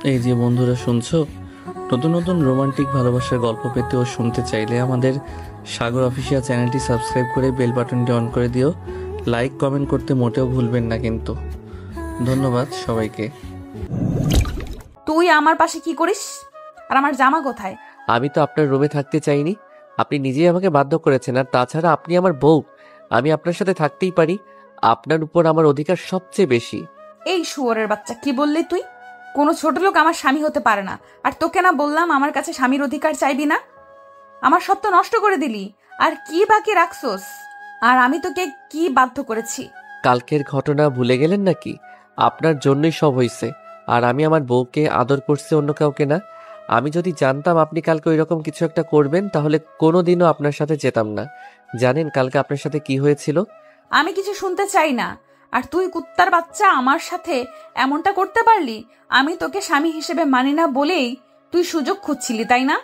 এই যে বন্ধুরা শুনছো, নতুন নতুন রোমান্টিক ভালোবাসার গল্প পেতে ও শুনতে চাইলে আমাদের সাগর অফিসিয়াল চ্যানেলটি সাবস্ক্রাইব করে বেল বাটনটি অন করে দিও। লাইক কমেন্ট করতে মোটেও ভুলবেন না কিন্তু। ধন্যবাদ সবাইকে। তুই আমার পাশে কি করিস? আর আমার জামা কোথায়? আমি তো আপনার রুমে থাকতে চাইনি, আপনি নিজেই আমাকে বাধ্য করেছেন। আর তাছাড়া আপনি আমার বউ, আমি আপনার সাথে থাকতেই পারি। আপনার উপর আমার অধিকার সবচেয়ে বেশি। এই শুয়োরের বাচ্চা, কি বললি তুই? কোনো ছোট লোক আমার স্বামী হতে পারে না। আর তোকে না বললাম আমার কাছে স্বামীর অধিকার চাইবি না? আমার সব তো নষ্ট করে দিলি। আর কি বাকি রাখছোস? আর আমি তোকে কি বাধ্য করেছি? কালকের ঘটনা ভুলে গেলেন নাকি? আপনার জন্যই সব হয়েছে। আর আমি আমার বউকে আদর করছি, অন্য কাউকে না। আমি যদি জানতাম আপনি কালকে ওইরকম কিছু একটা করবেন, তাহলে কোনোদিনও আপনার সাথে যেতাম না। জানেন কালকে আপনার সাথে কি হয়েছিল? আমি কিছু শুনতে চাই না। আর তুই কুত্তার বাচ্চা আমার সাথে এমনটা করতে পারলি? আমি তোকে স্বামী হিসেবে মানি না বলেই তুই সুযোগ খুঁজছিলি, তাই না?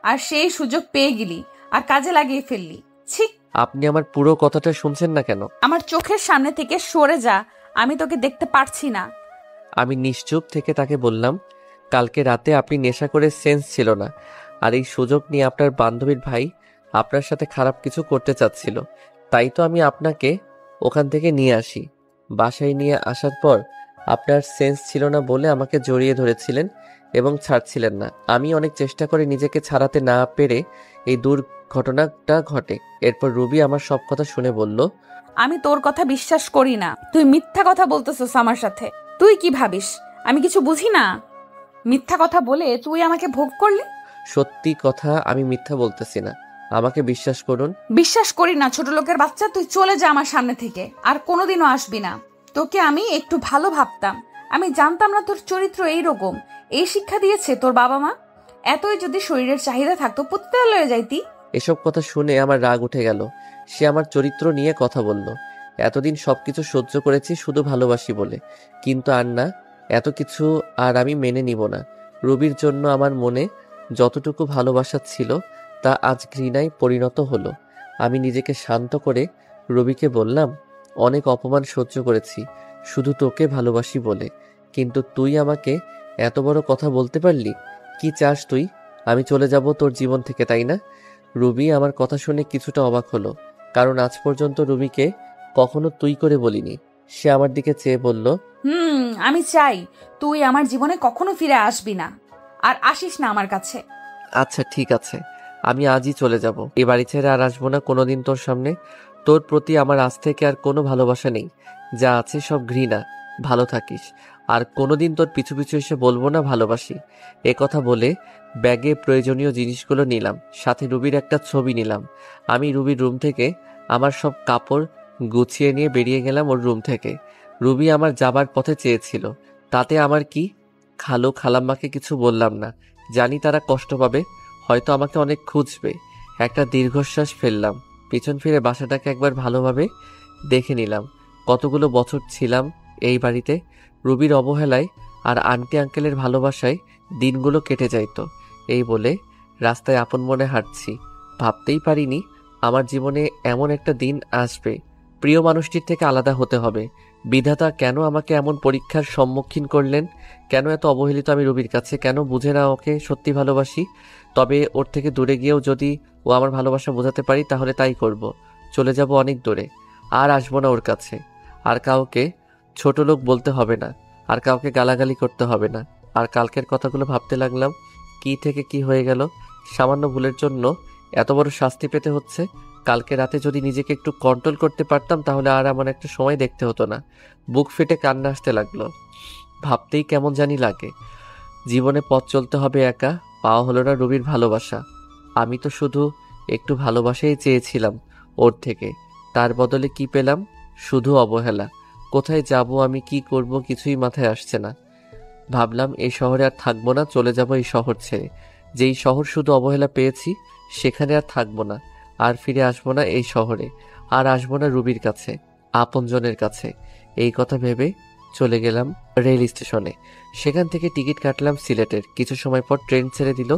আর সেই সুযোগ পেয়ে গেলি আর কাজে লাগিয়ে ফেললি। ছি! আপনি আমার পুরো কথাটা শুনছেন না কেন? আমার চোখের সামনে থেকে সরে যা, আমি তোকে দেখতে পারছি না। আমি নিশ্চুপ থেকে তাকে বললাম, কালকে রাতে আপনি নেশা করে সেন্স ছিল না। আর এই সুযোগ নিয়ে আপনার বান্ধবীর ভাই আপনার সাথে খারাপ কিছু করতে চাচ্ছিল। তাই তো আমি আপনাকে ওখান থেকে নিয়ে আসি। বাসায় নিয়ে আসার পর আপনার সেন্স ছিল না বলে আমাকে জড়িয়ে ধরেছিলেন এবং ছাড়ছিলেন না। আমি অনেক চেষ্টা করে নিজেকে ছাড়াতে না পেরে এই দুর্ঘটনাটা ঘটে। এরপর রুবি আমার সব কথা শুনে বলল, আমি তোর কথা বিশ্বাস করি না। তুই মিথ্যা কথা বলতেছস আমার সাথে। তুই কি ভাবিস আমি কিছু বুঝি না? মিথ্যা কথা বলে তুই আমাকে ভোগ করলি। সত্যি কথা, আমি মিথ্যা বলতেছি না, আমাকে বিশ্বাস করুন। বিশ্বাস করি না ছোট লোকের বাচ্চা। তুই চলে যা আমার সামনে থেকে, আর কোনোদিনও আসবি না। তোকে আমি একটু ভালো ভাবতাম। আমি জানতাম না তোর চরিত্র এইরকম। এই শিক্ষা দিয়েছে তোর বাবা মা। এতই যদি শরীরের চাহিদা থাকতো পুত্রালয়ে যাইতি। এসব কথা শুনে আমার রাগ উঠে গেল। সে আমার চরিত্র নিয়ে কথা বলল। এতদিন সবকিছু সহ্য করেছি শুধু ভালোবাসি বলে, কিন্তু আর না, এত কিছু আর আমি মেনে নিব না। রুবির জন্য আমার মনে যতটুকু ভালোবাসা ছিল তা আজ ঘৃণায় পরিণত হলো। আমি নিজেকে শান্ত করে রবিকে বললাম, অনেক অপমান সহ্য করেছি শুধু তোকে ভালোবাসি বলে, কিন্তু তুই আমাকে এত বড় কথা বলতে পারলি? কি চাস তুই? আমি চলে যাব তোর জীবন থেকে, তাই না? রুবি আমার কথা শুনে কিছুটা অবাক হলো, কারণ আজ পর্যন্ত রুবিকে কখনো তুই করে বলিনি। সে আমার দিকে চেয়ে বলল, আমি চাই তুই আমার জীবনে কখনো ফিরে আসবি না, আর আসিস না আমার কাছে। আচ্ছা ঠিক আছে, আমি আজই চলে যাব। এ বাড়ি ছেড়ে আর আসবো না কোনোদিন তোর সামনে। তোর প্রতি আমার আজ থেকে আর কোনো ভালোবাসা নেই, যা আছে সব ঘৃণা। ভালো থাকিস। আর কোনোদিন তোর পিছু পিছু এসে বলবো না ভালোবাসি। এ কথা বলে ব্যাগে প্রয়োজনীয় জিনিসগুলো নিলাম, সাথে রুবির একটা ছবি নিলাম। আমি রুবির রুম থেকে আমার সব কাপড় গুছিয়ে নিয়ে বেরিয়ে গেলাম ওর রুম থেকে। রুবি আমার যাবার পথে চেয়েছিল, তাতে আমার কি? খালু খালাম্মাকে কিছু বললাম না, জানি তারা কষ্ট পাবে, হয়তো আমাকে অনেক খুঁজবে। একটা দীর্ঘশ্বাস ফেললাম, পিছন ফিরে বাসাটাকে একবার ভালোভাবে দেখে নিলাম। কতগুলো বছর ছিলাম এই বাড়িতে। রুবির অবহেলায় আর আন্টি আঙ্কেলের ভালোবাসায় দিনগুলো কেটে যাইতো। এই বলে রাস্তায় আপন মনে হাঁটছি। ভাবতেই পারিনি আমার জীবনে এমন একটা দিন আসবে। প্রিয় মানুষটির থেকে আলাদা হতে হবে। বিধাতা কেন আমাকে এমন পরীক্ষার সম্মুখীন করলেন? কেন এত অবহেলিত আমি রুবির কাছে? কেন বুঝে না ওকে সত্যি ভালোবাসি? তবে ওর থেকে দূরে গিয়েও যদি ও আমার ভালোবাসা বোঝাতে পারি তাহলে তাই করব। চলে যাব অনেক দূরে, আর আসবো না ওর কাছে। আর কাউকে ছোট লোক বলতে হবে না, আর কাউকে গালাগালি করতে হবে না। আর কালকের কথাগুলো ভাবতে লাগলাম, কি থেকে কি হয়ে গেল। সামান্য ভুলের জন্য এত বড় শাস্তি পেতে হচ্ছে। কালকে রাতে যদি নিজেকে একটু কন্ট্রোল করতে পারতাম তাহলে আর এমন একটা সময় দেখতে হতো না। বুক ফেটে কান্না আসতে লাগলো। ভাবতেই কেমন জানি লাগে। জীবনে পথ চলতে হবে একা, পাওয়া হলো না রবির ভালোবাসা। আমি তো শুধু একটু ভালোবাসাই চেয়েছিলাম ওর থেকে, তার বদলে কি পেলাম? শুধু অবহেলা। কোথায় যাব, আমি কি করব, কিছুই মাথায় আসছে না। ভাবলাম এই শহরে আর থাকবো না, চলে যাব এই শহর ছেড়ে। যেই শহর শুধু অবহেলা পেয়েছি সেখানে আর থাকবো না। আর ফিরে আসবো না এই শহরে, আর আসবো না রুবির কাছে, আপনজনের কাছে। এই কথা ভেবে চলে গেলাম রেল স্টেশনে। সেখান থেকে টিকিট কাটলাম সিলেটের। কিছু সময় পর ট্রেন ছেড়ে দিল।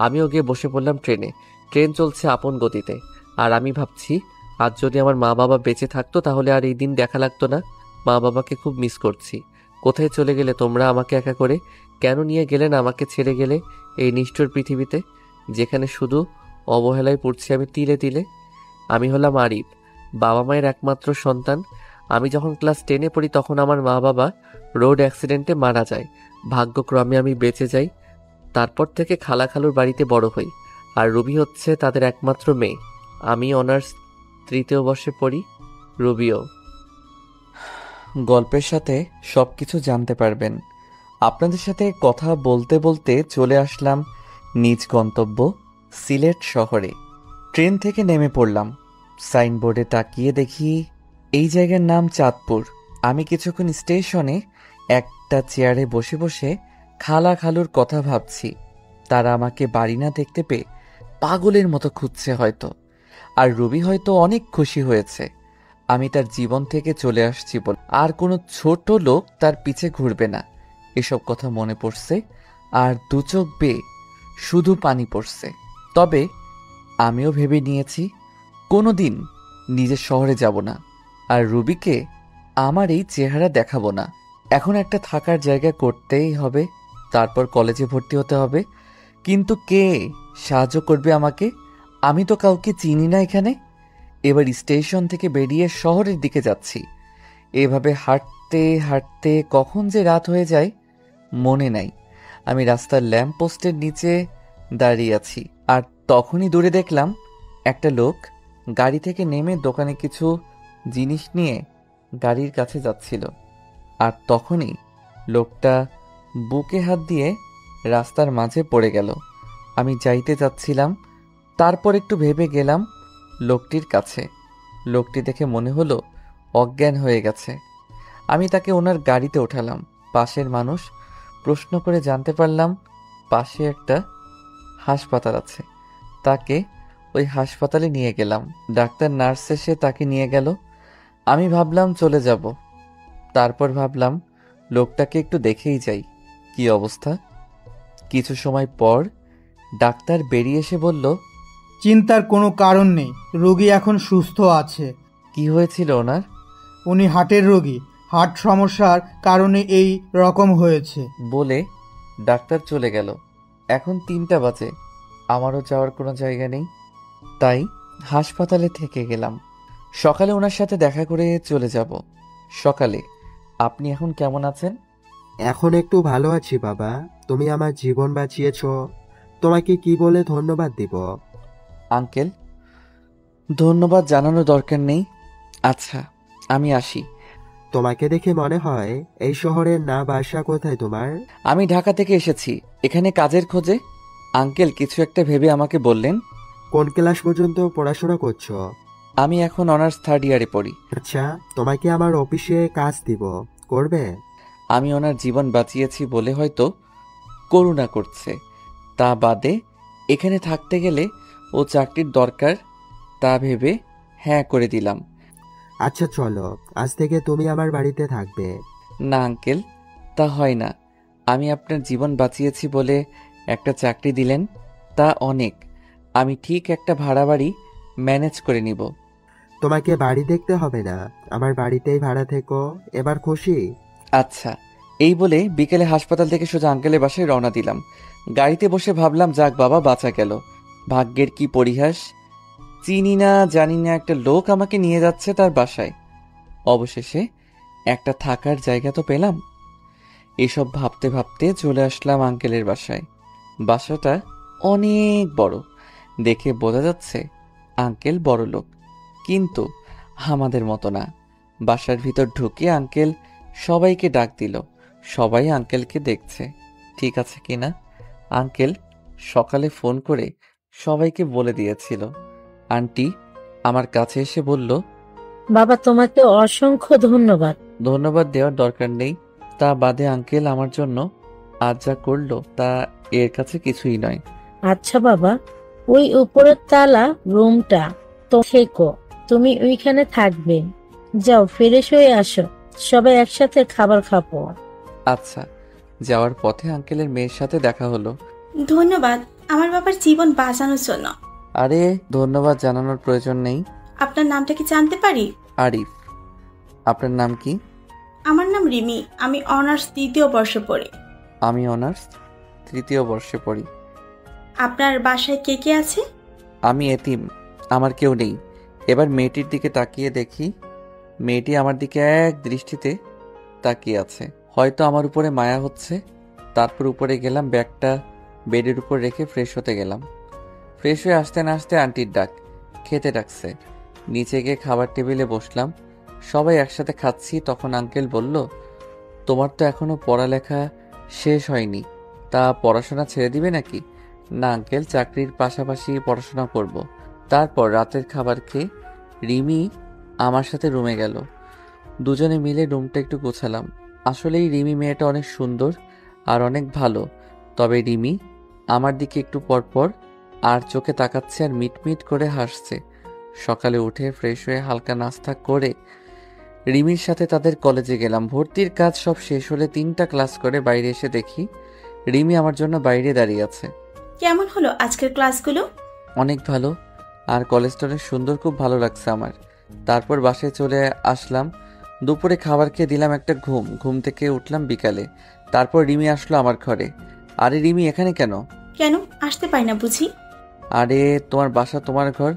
আমিও গিয়ে বসে পড়লাম ট্রেনে। ট্রেন চলছে আপন গতিতে। আর আমি ভাবছি, আজ যদি আমার মা বাবা বেঁচে থাকতো তাহলে আর এই দিন দেখা লাগতো না। মা বাবাকে খুব মিস করছি। কোথায় চলে গেলে তোমরা আমাকে একা করে? কেন নিয়ে গেলেন আমাকে ছেড়ে গেলে এই নিষ্ঠুর পৃথিবীতে, যেখানে শুধু অবহেলায় পড়ছি আমি তিলে তিলে? আমি হলাম আরিফ, বাবা মায়ের একমাত্র সন্তান। আমি যখন ক্লাস 10-এ পড়ি তখন আমার মা বাবা রোড অ্যাক্সিডেন্টে মারা যায়। ভাগ্যক্রমে আমি বেঁচে যাই। তারপর থেকে খালা খালুর বাড়িতে বড় হই। আর রুবি হচ্ছে তাদের একমাত্র মেয়ে। আমি অনার্স 3য় বর্ষে পড়ি, রুবিও। গল্পের সাথে সবকিছু জানতে পারবেন। আপনাদের সাথে কথা বলতে বলতে চলে আসলাম নিজ গন্তব্য সিলেট শহরে। ট্রেন থেকে নেমে পড়লাম। সাইনবোর্ডে তাকিয়ে দেখি এই জায়গার নাম চাঁদপুর। আমি কিছুক্ষণ স্টেশনে একটা চেয়ারে বসে বসে খালা খালুর কথা ভাবছি। তারা আমাকে বাড়ি না দেখতে পেয়ে পাগলের মতো খুঁজছে হয়তো। আর রুবি হয়তো অনেক খুশি হয়েছে আমি তার জীবন থেকে চলে আসছি বলে। আর কোনো ছোট লোক তার পিছে ঘুরবে না, এসব কথা মনে পড়ছে। আর দু চোখ বেয়ে শুধু পানি পড়ছে। তবে আমিও ভেবে নিয়েছি কোনোদিন নিজের শহরে যাব না, আর রুবিকে আমার এই চেহারা দেখাবো না। এখন একটা থাকার জায়গা করতেই হবে, তারপর কলেজে ভর্তি হতে হবে। কিন্তু কে সাহায্য করবে আমাকে? আমি তো কাউকে চিনি না এখানে। এবার স্টেশন থেকে বেরিয়ে শহরের দিকে যাচ্ছি। এভাবে হাঁটতে হাঁটতে কখন যে রাত হয়ে যায় মনে নাই। আমি রাস্তার ল্যাম্প পোস্টের নিচে দাঁড়িয়ে আছি, আর তখনই দূরে দেখলাম একটা লোক গাড়ি থেকে নেমে দোকানে কিছু জিনিস নিয়ে গাড়ির কাছে যাচ্ছিল। আর তখনই লোকটা বুকে হাত দিয়ে রাস্তার মাঝে পড়ে গেল। আমি যাইতে যাচ্ছিলাম, তারপর একটু ভেবে গেলাম লোকটির কাছে। লোকটি দেখে মনে হলো অজ্ঞান হয়ে গেছে। আমি তাকে ওনার গাড়িতে ওঠালাম। পাশের মানুষ প্রশ্ন করে জানতে পারলাম পাশে একটা হাসপাতাল আছে। তাকে ওই হাসপাতালে নিয়ে গেলাম। ডাক্তার নার্স এসে তাকে নিয়ে গেল। আমি ভাবলাম চলে যাব, তারপর ভাবলাম লোকটাকে একটু দেখেই যাই কি অবস্থা। কিছু সময় পর ডাক্তার বেরিয়ে এসে বলল, চিন্তার কোনো কারণ নেই, রোগী এখন সুস্থ আছে। কি হয়েছিল ওনার? উনি হার্টের রোগী, হার্ট সমস্যার কারণে এই রকম হয়েছে। বলে ডাক্তার চলে গেল। এখন 3টা বাজে, আমারও যাওয়ার কোনো জায়গা নেই, তাই হাসপাতালে থেকে গেলাম। সকালে ওনার সাথে দেখা করে চলে যাব। সকালে আপনি এখন কেমন আছেন? এখন একটু ভালো আছি বাবা, তুমি আমার জীবন বাঁচিয়েছ, তোমাকে কি বলে ধন্যবাদ দিব? আঙ্কেল, ধন্যবাদ জানানোর দরকার নেই। আচ্ছা, আমি আসি। তোমাকে দেখে মনে হয় এই শহরের না বাসা কোথায় তোমার? আমি ঢাকা থেকে এসেছি এখানে কাজের খোঁজে। আঙ্কেল কিছু একটা ভেবে আমাকে বললেন, কোন ক্লাস পর্যন্ত পড়াশোনা করছো? আমি এখন অনার্স 3rd ইয়ারে পড়ি। আচ্ছা, তোমাকে আমার অফিসে কাজ দিব, করবে? আমি ওনার জীবন বাঁচিয়েছি বলে হয়তো করুণা করছে, তা বাদে এখানে থাকতে গেলে ও চাকরির দরকার, তা ভেবে হ্যাঁ করে দিলাম। আচ্ছা চলো, আজ থেকে তুমি আমার বাড়িতে থাকবে। না আঙ্কেল, তা হয় না। আমি আপনার জীবন বাঁচিয়েছি বলে একটা চাকরি দিলেন, তা অনেক। আমি ঠিক একটা ভাড়া বাড়ি ম্যানেজ করে নিব। তোমাকে বাড়ি দেখতে হবে না, আমার বাড়িতেই ভাড়া থেকো, এবার খুশি? আচ্ছা, এই বলে বিকেলে হাসপাতাল থেকে সোজা আঙ্কেলের বাসায় রওনা দিলাম। গাড়িতে বসে ভাবলাম, যাক বাবা, বাঁচা গেল। ভাগ্যের কি পরিহাস, চিনি না জানি না একটা লোক আমাকে নিয়ে যাচ্ছে তার বাসায়। অবশেষে একটা থাকার জায়গা তো পেলাম। এসব ভাবতে ভাবতে চলে আসলাম আঙ্কেলের বাসায়। বাসাটা অনেক বড়, দেখে বোঝা যাচ্ছে আঙ্কেল বড় লোক, কিন্তু আমাদের মতো না। বাসার ভিতর ঢুকে আঙ্কেল সবাইকে ডাক দিল। সবাই আঙ্কেলকে দেখছে ঠিক আছে কিনা। আঙ্কেল সকালে ফোন করে সবাইকে বলে দিয়েছিল। আন্টি আমার কাছে এসে বলল, বাবা, তোমাকে অসংখ্য ধন্যবাদ। ধন্যবাদ দেওয়ার দরকার নেই, তা বাদে আঙ্কেল আমার জন্য আজ যা করলো তা এর কাছে কিছুই নয়। আচ্ছা বাবা, ওই উপরের তালা রুমটা তো থেকো, তুমি ওইখানে থাকবে। যাও, ফ্রেশ হয়ে আসো, সবাই একসাথে খাবার খাবো। আচ্ছা। যাওয়ার পথে আঙ্কেলের মেয়ের সাথে দেখা হলো। ধন্যবাদ আমার বাবার জীবন বাঁচানোর জন্য। আরে ধন্যবাদ জানানোর প্রয়োজন নেই। আপনার নামটা কি জানতে পারি? আরিফ। আপনার নাম কি? আমার নাম রিমি, আমি অনার্স 3য় বর্ষে পড়ি। আমি অনার্স 3য় বর্ষে পড়ি। আপনার বাসায় কে কে আছে? আমি এতিম, আমার কেউ নেই। এবার মেয়েটির দিকে তাকিয়ে দেখি, মেয়েটি আমার দিকে এক দৃষ্টিতে তাকিয়ে আছে। হয়তো আমার উপরে মায়া হচ্ছে। তারপর উপরে গেলাম, ব্যাগটা বেডের উপর রেখে ফ্রেশ হতে গেলাম। ফ্রেশ হয়ে আসতে না আসতে আন্টির ডাক, খেতে ডাকছে। নিচে গিয়ে খাবার টেবিলে বসলাম, সবাই একসাথে খাচ্ছি। তখন আঙ্কেল বলল, তোমার তো এখনো পড়ালেখা শেষ হয়নি, তা পড়াশোনা ছেড়ে দিবে নাকি? না আঙ্কেল, চাকরির পাশাপাশি পড়াশোনা করব। তারপর রাতের খাবার খেয়ে রিমি আমার সাথে রুমে গেল। দুজনে মিলে রুমটা একটু গোছালাম। আসলেই রিমি মেয়েটা অনেক সুন্দর আর অনেক ভালো। তবে রিমি আমার দিকে একটু পরপর আর চোখে তাকাচ্ছে আর মিটমিট করে হাসছে। সকালে উঠে ফ্রেশ হয়ে হালকা নাস্তা করে রিমির সাথে তাদের কলেজে গেলাম। ভর্তির কাজ সব শেষ হলে 3টা ক্লাস করে বাইরে এসে দেখি রিমি আমার জন্য বাইরে দাঁড়িয়ে আছে। কেমন হলো আজকের ক্লাসগুলো? অনেক ভালো, আর কলেজটা অনেক সুন্দর, খুব ভালো লাগছে আমার। তারপর বাসায় চলে আসলাম। দুপুরে খাবার খেয়ে দিলাম একটা ঘুম থেকে উঠলাম বিকালে। তারপর রিমি আসলো আমার ঘরে। আরে রিমি, এখানে কেন? কেন আসতে পারি না বুঝি? আরে তোমার বাসা, তোমার ঘর,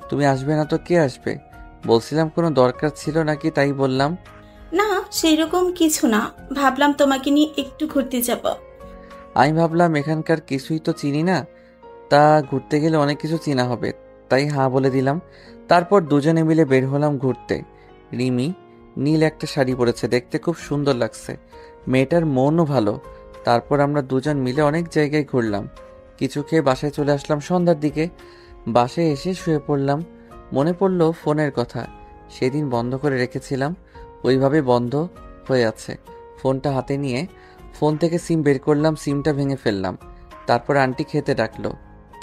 তুমি আসবে না তো কে আসবে? বলছিলাম কোনো দরকার ছিল নাকি, তাই বললাম। না, সেই রকম কিছু না, ভাবলাম তোমাকে নিয়ে একটু ঘুরতে যাব। আমি ভাবলাম এখানকার কিছুই তো চিনি না, তা ঘুরতে গেলে অনেক কিছু চিনা হবে, তাই হ্যাঁ বলে দিলাম। তারপর দুজনে মিলে বের হলাম ঘুরতে। রিমি নীল একটা শাড়ি পরেছে, দেখতে খুব সুন্দর লাগছে। মেয়েটার মনও ভালো। তারপর আমরা দুজন মিলে অনেক জায়গায় ঘুরলাম। কিছু খেয়ে বাসায় চলে আসলাম সন্ধ্যার দিকে। বাসায় এসে শুয়ে পড়লাম। মনে পড়লো ফোনের কথা, সেদিন বন্ধ করে রেখেছিলাম, ওইভাবে বন্ধ হয়ে আছে। ফোনটা হাতে নিয়ে ফোন থেকে সিম বের করলাম, সিমটা ভেঙে ফেললাম। তারপর আন্টি খেতে ডাকলো,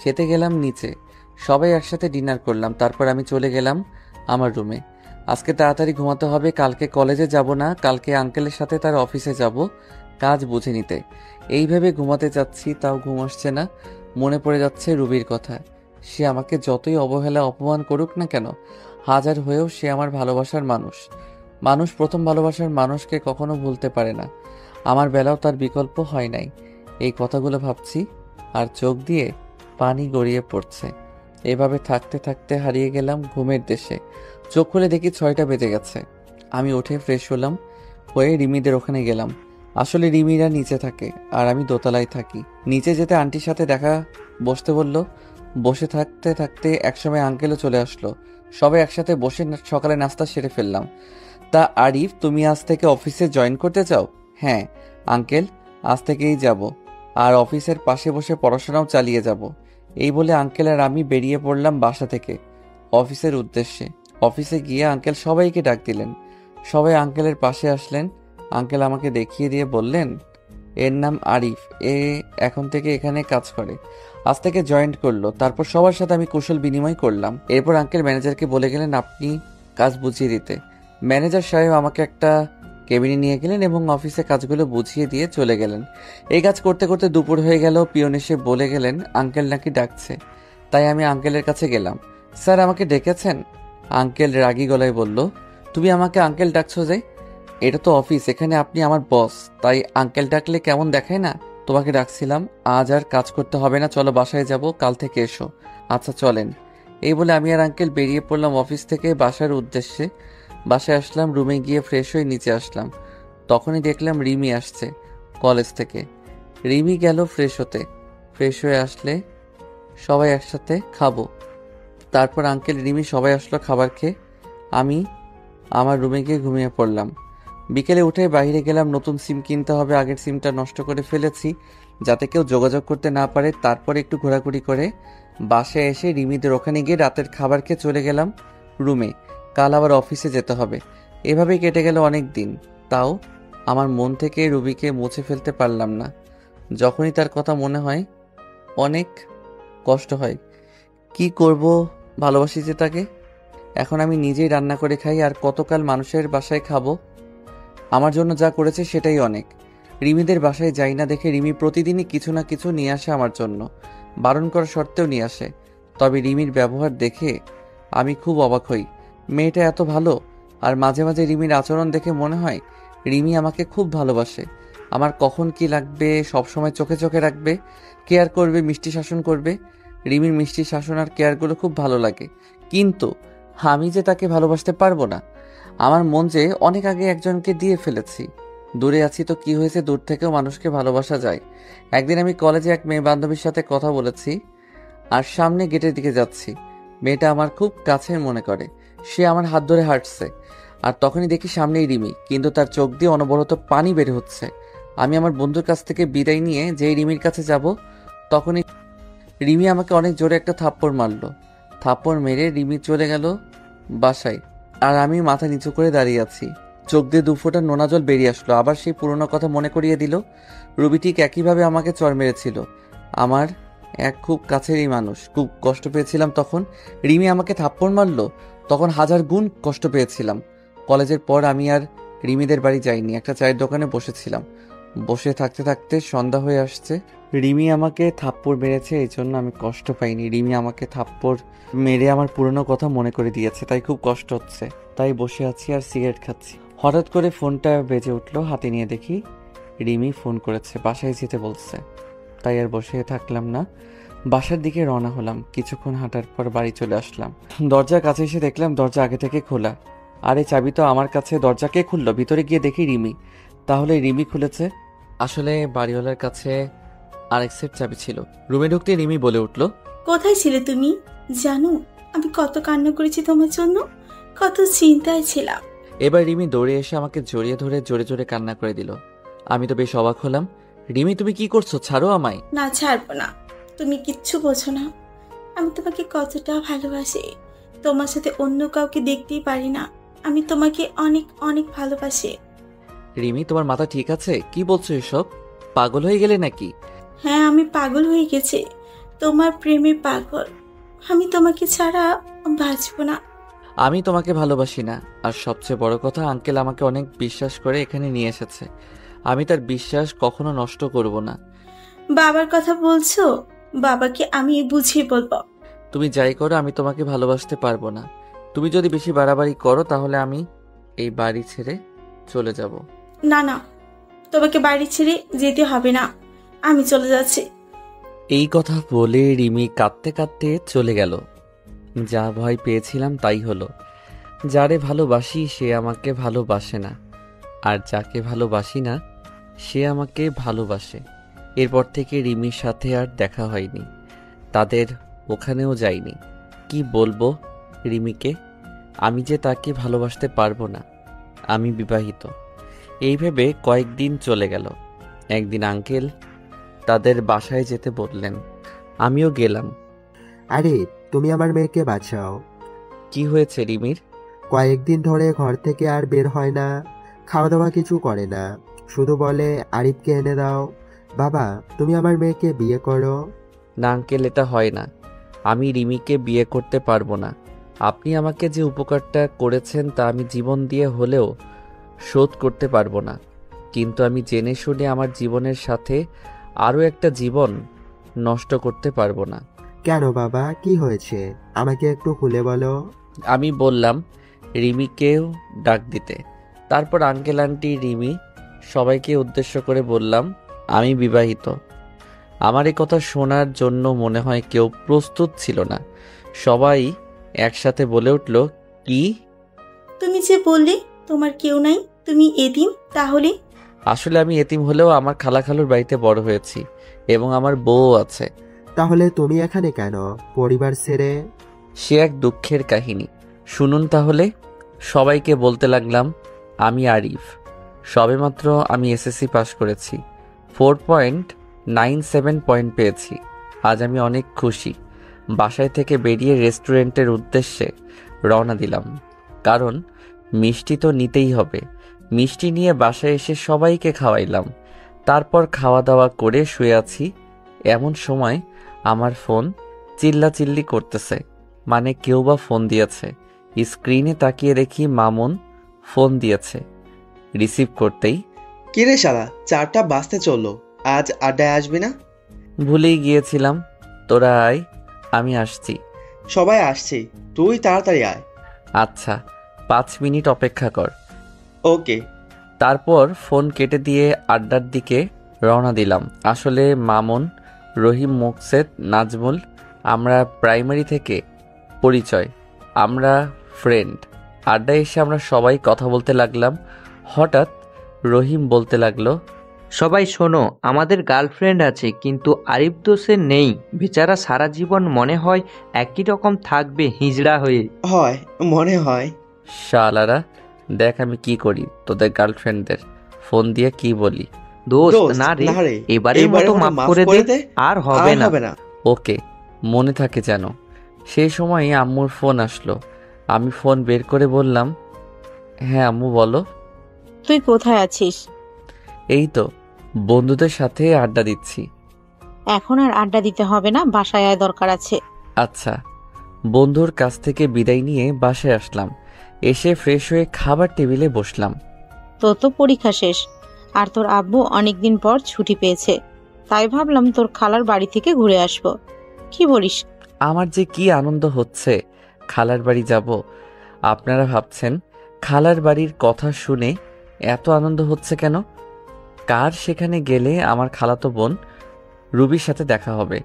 খেতে গেলাম নিচে। সবাই একসাথে ডিনার করলাম। তারপর আমি চলে গেলাম আমার রুমে। আজকে তাড়াতাড়ি ঘুমাতে হবে, কালকে কলেজে যাব না, কালকে আঙ্কেলের সাথে তার অফিসে যাব কাজ বুঝে নিতে। এইভাবে ঘুমাতে যাচ্ছি, তাও ঘুম আসছে না। মনে পড়ে যাচ্ছে রুবির কথা। সে আমাকে যতই অবহেলা অপমান করুক না কেন, হাজার হয়েও সে আমার ভালোবাসার মানুষ। মানুষ প্রথম ভালোবাসার মানুষকে কখনো ভুলতে পারে না। আমার বেলাও তার বিকল্প হয় নাই। এই কথাগুলো ভাবছি আর চোখ দিয়ে পানি গড়িয়ে পড়ছে। এভাবে থাকতে থাকতে হারিয়ে গেলাম ঘুমের দেশে। চোখ খুলে দেখি 6টা বেজে গেছে। আমি উঠে ফ্রেশ হলাম, হয়ে রিমিদের ওখানে গেলাম। আসলে রিমিরা নিচে থাকে আর আমি দোতলায় থাকি। নিচে যেতে আন্টির সাথে দেখা বসতে বলল। বসে থাকতে থাকতে একসময় আঙ্কেলও চলে আসলো। সবাই একসাথে বসে সকালে নাস্তা সেরে ফেললাম। তা আরিফ, তুমি আজ থেকে অফিসে জয়েন করতে চাও? হ্যাঁ আঙ্কেল, আজ থেকেই যাব, আর অফিসের পাশে বসে পড়াশোনাও চালিয়ে যাব। এই বলে আঙ্কেল আর আমি বেরিয়ে পড়লাম বাসা থেকে অফিসের উদ্দেশ্যে। অফিসে গিয়ে আঙ্কেল সবাইকে ডাক দিলেন। সবাই আঙ্কেলের পাশে আসলেন। আঙ্কেল আমাকে দেখিয়ে দিয়ে বললেন, এর নাম আরিফ, এ এখন থেকে এখানে কাজ করে, আজ থেকে জয়েন করলো। তারপর সবার সাথে আমি কুশল বিনিময় করলাম। এরপর আঙ্কেল ম্যানেজারকে বলে গেলেন আপনি কাজ বুঝিয়ে দিতে। ম্যানেজার সাহেব আমাকে একটা কেবিনে নিয়ে গেলেন এবং অফিসে কাজগুলো বুঝিয়ে দিয়ে চলে গেলেন। এই কাজ করতে করতে দুপুর হয়ে গেল। পিয়ন এসে বলে গেলেন আঙ্কেল নাকি ডাকছে। তাই আমি আঙ্কেলের কাছে গেলাম। স্যার আমাকে ডেকেছেন? আঙ্কেল রাগী গলায় বলল, তুমি আমাকে আঙ্কেল ডাকছো যে? এটা তো অফিস, এখানে আপনি আমার বস, তাই আঙ্কেল ডাকলে কেমন দেখায় না? তোমাকে ডাকছিলাম, আজ আর কাজ করতে হবে না, চলো বাসায় যাব, কাল থেকে এসো। আচ্ছা চলেন। এই বলে আমি আর আঙ্কেল বেরিয়ে পড়লাম অফিস থেকে বাসার উদ্দেশ্যে। বাসায় আসলাম, রুমে গিয়ে ফ্রেশ হয়ে নিচে আসলাম। তখনই দেখলাম রিমি আসছে কলেজ থেকে। রিমি গেল ফ্রেশ হতে। ফ্রেশ হয়ে আসলে সবাই একসাথে খাবো। তারপর আঙ্কেল, রিমি সবাই আসলো খাবার খেয়ে। আমি আমার রুমে গিয়ে ঘুমিয়ে পড়লাম। বিকেলে উঠে বাইরে গেলাম, নতুন সিম কিনতে হবে, আগের সিমটা নষ্ট করে ফেলেছি যাতে কেউ যোগাযোগ করতে না পারে। তারপর একটু ঘোরাঘুরি করে বাসায় এসে রিমিদের ওখানে গিয়ে রাতের খাবার খেয়ে চলে গেলাম রুমে। কাল আবার অফিসে যেতে হবে। এভাবেই কেটে গেল অনেক দিন। তাও আমার মন থেকে রুবিকে মুছে ফেলতে পারলাম না। যখনই তার কথা মনে হয় অনেক কষ্ট হয়। কি করব, ভালোবাসি যে তাকে। এখন আমি নিজেই রান্না করে খাই, আর কতকাল মানুষের বাসায় খাবো। আমার জন্য যা করেছে সেটাই অনেক। রিমিদের বাসায় যাই না দেখে রিমি প্রতিদিনই কিছু না কিছু নিয়ে আসে আমার জন্য, বারণ করা সত্ত্বেও নিয়ে আসে। তবে রিমির ব্যবহার দেখে আমি খুব অবাক হই। মেয়েটা এত ভালো, আর মাঝে মাঝে রিমির আচরণ দেখে মনে হয় রিমি আমাকে খুব ভালোবাসে। আমার কখন কি লাগবে সবসময় চোখে চোখে রাখবে, কেয়ার করবে, মিষ্টি শাসন করবে। রিমির মিষ্টি শাসন আর কেয়ারগুলো খুব ভালো লাগে, কিন্তু আমি যে তাকে ভালোবাসতে পারবো না। আমার মন যে অনেক আগে একজনকে দিয়ে ফেলেছি। দূরে আছি তো কি হয়েছে, দূর থেকেও মানুষকে ভালোবাসা যায়। একদিন আমি কলেজে এক মেয়ে বান্ধবীর সাথে কথা বলেছি আর সামনে গেটের দিকে যাচ্ছি। মেয়েটা আমার খুব কাছের মনে করে, সে আমার হাত ধরে হাঁটছে আর তখনই দেখি সামনেই রিমি, কিন্তু তার চোখ দিয়ে অনবরত পানি বের হচ্ছে। আমি আমার বন্ধুর কাছ থেকে বিদায় নিয়ে যেই রিমির কাছে যাব, তখনই রিমি আমাকে অনেক জোরে একটা থাপ্পড় মারলো। থাপ্পড় মেরে রিমি চলে গেল বাসায়, আর আমি মাথা নিচু করে দাঁড়িয়ে আছি। চোখ দিয়ে 2 ফোঁটা নোনা জল বেরিয়ে আসলো। আবার সেই পুরনো কথা মনে করিয়ে দিল। রুবি ঠিক একইভাবে আমাকে চড় মেরেছিল, আমার এক খুব কাছেরই মানুষ। খুব কষ্ট পেয়েছিলাম তখন। রিমি আমাকে থাপ্পড় মারলো, তখন 1000 গুণ কষ্ট পেয়েছিলাম। কলেজের পর আমি আর রিমিদের বাড়ি যাইনি, একটা চায়ের দোকানে বসেছিলাম। বসে থাকতে থাকতে সন্ধ্যা হয়ে আসছে। রিমি আমাকে থাপ্পড় মেরেছে, এই জন্য আমি কষ্ট পাইনি। রিমি আমাকে থাপ্পড় মেরে আমার পুরনো কথা মনে করে দিয়েছে, তাই খুব কষ্ট হচ্ছে। তাই বসে আছি আর সিগারেট খাচ্ছি। হঠাৎ করে ফোনটা বেজে উঠলো, হাতে নিয়ে দেখি রিমি ফোন করেছে, বাসায় যেতে বলছে। তাই আর বসে থাকলাম না, বাসার দিকে রওনা হলাম। কিছুক্ষণ হাঁটার পর বাড়ি চলে আসলাম। দরজার কাছে এসে দেখলাম দরজা আগে থেকে খোলা। আরে চাবি তো আমার কাছে, দরজা কে খুললো? ভিতরে গিয়ে দেখি রিমি। তাহলে রিমি খুলেছে। আসলে বাড়িওয়ালার কাছে আরেক সেট চাবি ছিল। রুমে ঢুকতে রিমি বলে উঠলো, কোথায় ছিলে তুমি? জানো আমি কত কান্না করেছি তোমার জন্য, কত চিন্তায় ছিলাম। এবার রিমি দৌড়ে এসে আমাকে জড়িয়ে ধরে জোরে জোরে কান্না করে দিল। আমি তো বেশ অবাক হলাম। রিমি, তুমি কি করছো? ছাড়ো আমায়। না, ছাড়বো না। তুমি কিচ্ছু বোঝো না, আমি তোমাকে কতটা ভালোবাসি। তোমার সাথে অন্য কাউকে দেখতেই পারি না। আমি তোমাকে অনেক অনেক ভালোবাসি। রিমি, তোমার মাথা ঠিক আছে? কি বলছো এসব? পাগল হয়ে গেলে নাকি? হ্যাঁ, আমি পাগল হয়ে গেছি, তোমার প্রেমে পাগল। আমি তোমাকে ছাড়া বাঁচবো না। আমি তোমাকে ভালোবাসি না, আর সবচেয়ে বড় কথা, আঙ্কেল আমাকে অনেক বিশ্বাস করে এখানে নিয়ে এসেছে। আমি তার বিশ্বাস কখনো নষ্ট করব না। বাবার কথা বলছো? বাবাকে আমি বুঝিয়ে বলবো। তুমি যাই করো, আমি তোমাকে ভালোবাসতে পারবো না। তুমি যদি বেশি বাড়াবাড়ি করো তাহলে আমি এই বাড়ি ছেড়ে চলে যাব। না না, তোমাকে বাড়ি ছেড়ে যেতে হবে না, আমি চলে যাচ্ছি। এই কথা বলে রিমি কাঁদতে কাঁদতে চলে গেল। যা ভয় পেয়েছিলাম তাই হলো। যারে ভালোবাসি সে আমাকে ভালোবাসে না, আর যাকে ভালোবাসি না সে আমাকে ভালোবাসে। এরপর থেকে রিমির সাথে আর দেখা হয়নি, তাদের ওখানেও যাইনি। কি বলবো রিমিকে, আমি যে তাকে ভালোবাসতে পারবো না, আমি বিবাহিত। এই ভেবে কয়েকদিন চলে গেল। একদিন আঙ্কেল তাদের বাসায় যেতে বললেন, আমিও গেলাম। আরে তুমি আমার মেয়েকে বাঁচাও। কি হয়েছে রিমির? কয়েকদিন ধরে ঘর থেকে আর বের হয় না, খাওয়া দাওয়া কিছু করে না, শুধু বলে আরিফকে এনে দাও। বাবা, তুমি আমার মেয়েকে বিয়ে করো। না আঙ্কেল, এটা হয় না। আমি রিমিকে বিয়ে করতে পারবো না। আপনি আমাকে যে উপকারটা করেছেন তা আমি জীবন দিয়ে হলেও শোধ করতে পারবো না, কিন্তু আমি জেনে শুনে আমার জীবনের সাথে আরও একটা জীবন নষ্ট করতে পারবো না। কেন বাবা, কি হয়েছে? আমাকে একটু খুলে বলো। আমি বললাম রিমিকেও ডাক দিতে। তারপর আঙ্কেল আন্টি রিমি সবাইকে উদ্দেশ্য করে বললাম, আমি বিবাহিত। আমার এই কথা শোনার জন্য মনে হয় কেউ প্রস্তুত ছিল না। সবাই একসাথে বলে উঠল, কি? তুমি যে বললে তোমার কেউ নাই, তুমি এতিম তাহলে? আসলে আমি এতিম হলেও আমার খালাখালুর বাড়িতে বড় হয়েছি এবং আমার বউ আছে। তাহলে তুমি এখানে কেন, পরিবার ছেড়ে? সে এক দুঃখের কাহিনী, শুনুন তাহলে। সবাইকে বলতে লাগলাম, আমি আরিফ। সবেমাত্র আমি এসএসসি পাস করেছি, 4.97 পয়েন্ট পেয়েছি। আজ আমি অনেক খুশি। বাসায় থেকে বেরিয়ে রেস্টুরেন্টের উদ্দেশ্যে রওনা দিলাম, কারণ মিষ্টি তো নিতেই হবে। মিষ্টি নিয়ে বাসায় এসে সবাইকে খাওয়াইলাম। তারপর খাওয়া দাওয়া করে শুয়ে আছি, এমন সময় আমার ফোন চিল্লাচিল্লি করতেছে, মানে কেউ বা ফোন দিয়েছে। স্ক্রিনে তাকিয়ে দেখি মামুন ফোন দিয়েছে। রিসিভ করতেই, কিরে শালা, 4টা বাজতে চললো, আজ আড্ডায় আসবি না? ভুলেই গিয়েছিলাম। তোরা আয়, আমি আসছি। সবাই আসছি, তুই তাড়াতাড়ি আয়। আচ্ছা, 5 মিনিট অপেক্ষা কর। ওকে। তারপর ফোন কেটে দিয়ে আড্ডার দিকে রওনা দিলাম। আসলে মামুন, রহিম, মোকসেদ, নাজমুল আমরা প্রাইমারি থেকে পরিচয়, আমরা ফ্রেন্ড। আড্ডায় এসে আমরা সবাই কথা বলতে লাগলাম। হঠাৎ রহিম বলতে লাগলো, সবাই শোনো, আমাদের গার্লফ্রেন্ড আছে, কিন্তু আরিফ তো সে নেই। বেচারা সারা জীবন মনে হয় একই রকম থাকবে হিজড়া হয়ে। হয়, মনে হয়। শালারা, দেখ আমি কি করি তোদের গার্লফ্রেন্ডদের, ফোন দিয়ে কি বলি। দোস্ত দোস্ত, না রে, না রে, এবারের মতো মাফ করে দে, আর হবে না। ওকে, মনে থাকে যেন। সেই সময় আম্মুর ফোন আসলো। আমি ফোন বের করে বললাম, হ্যাঁ আম্মু বলো। তুই কোথায় আছিস? এই তো বন্ধুদের সাথে আড্ডা দিচ্ছি। এখন আর আড্ডা দিতে হবে না, বাসায় আয়, দরকার আছে। আচ্ছা। বন্ধুর কাছ থেকে বিদায় নিয়ে বাসায় আসলাম। এসে ফ্রেশ হয়ে খাবার টেবিলে বসলাম। তোর তো পরীক্ষা শেষ, আর তোর আব্বু অনেকদিন পর ছুটি পেয়েছে, তাই ভাবলাম তোর খালার বাড়ি থেকে ঘুরে আসবো। কি বলিস? আমার যে কি আনন্দ হচ্ছে, খালার বাড়ি যাব। আপনারা ভাবছেন খালার বাড়ির কথা শুনে এত আনন্দ হচ্ছে কেন? কার সেখানে গেলে আমার খালাতো বোন রুবির সাথে দেখা হবে,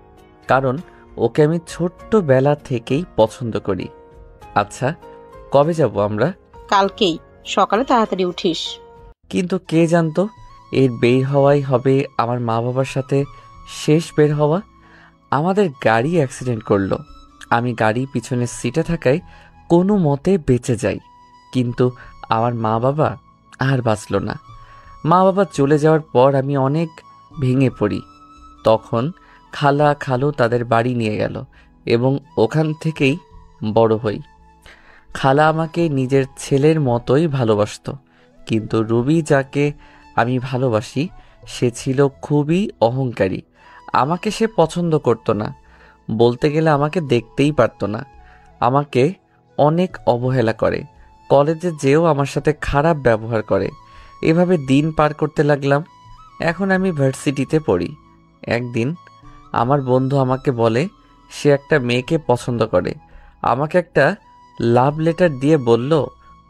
কারণ ওকে আমি ছোট্টবেলা থেকেই পছন্দ করি। আচ্ছা, কবে যাব আমরা? কালকেই সকালে তাড়াতাড়ি উঠিস। কিন্তু কে জানতো এর বের হওয়াই হবে আমার মা বাবার সাথে শেষ বের হওয়া। আমাদের গাড়ি অ্যাক্সিডেন্ট করলো। আমি গাড়ি পিছনের সিটে থাকায় কোনো মতে বেঁচে যাই, কিন্তু আমার মা বাবা আর বাঁচল না। মা বাবা চলে যাওয়ার পর আমি অনেক ভেঙে পড়ি। তখন খালা খালু তাদের বাড়ি নিয়ে গেল এবং ওখান থেকেই বড় হই। খালা আমাকে নিজের ছেলের মতোই ভালোবাসতো, কিন্তু রুবি যাকে আমি ভালোবাসি সে ছিল খুবই অহংকারী। আমাকে সে পছন্দ করতো না, বলতে গেলে আমাকে দেখতেই পারতো না। আমাকে অনেক অবহেলা করে, কলেজে যেও আমার সাথে খারাপ ব্যবহার করে। এভাবে দিন পার করতে লাগলাম। এখন আমি ভার্সিটিতে পড়ি। একদিন আমার বন্ধু আমাকে বলে সে একটা মেয়েকে পছন্দ করে। আমাকে একটা লাভ লেটার দিয়ে বলল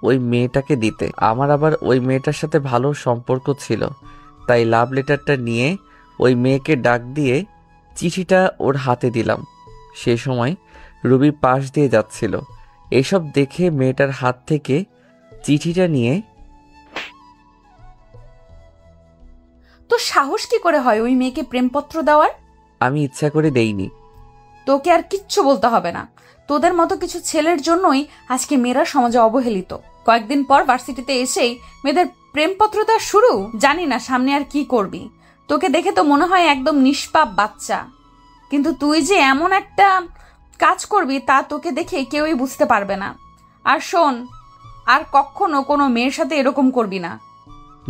ওই মেয়েটাকে দিতে। আমার আবার ওই মেয়েটার সাথে ভালো সম্পর্ক ছিল, তাই লাভ লেটারটা নিয়ে ওই মেয়েকে ডাক দিয়ে চিঠিটা ওর হাতে দিলাম। সে সময় রুবি পাশ দিয়ে যাচ্ছিল। এসব দেখে মেয়েটার হাত থেকে চিঠিটা নিয়ে, তো সাহস কি করে হয় ওই মেয়েকে প্রেমপত্র দেওয়ার? আমি ইচ্ছা করে দেইনি। তোকে আর কিচ্ছু বলতে হবে না। তোদের মতো কিছু ছেলের জন্যই আজকে মেয়েরা সমাজে অবহেলিত। কয়েকদিন পর ভার্সিটিতে এসেই মেয়েদের প্রেমপত্র দেওয়া শুরু। জানি না সামনে আর কি করবি। তোকে দেখে তো মনে হয় একদম নিষ্পাপ বাচ্চা, কিন্তু তুই যে এমন একটা কাজ করবি তা তোকে দেখে কেউই বুঝতে পারবে না। আর শোন, আর কখনো কোনো মেয়ের সাথে এরকম করবি না।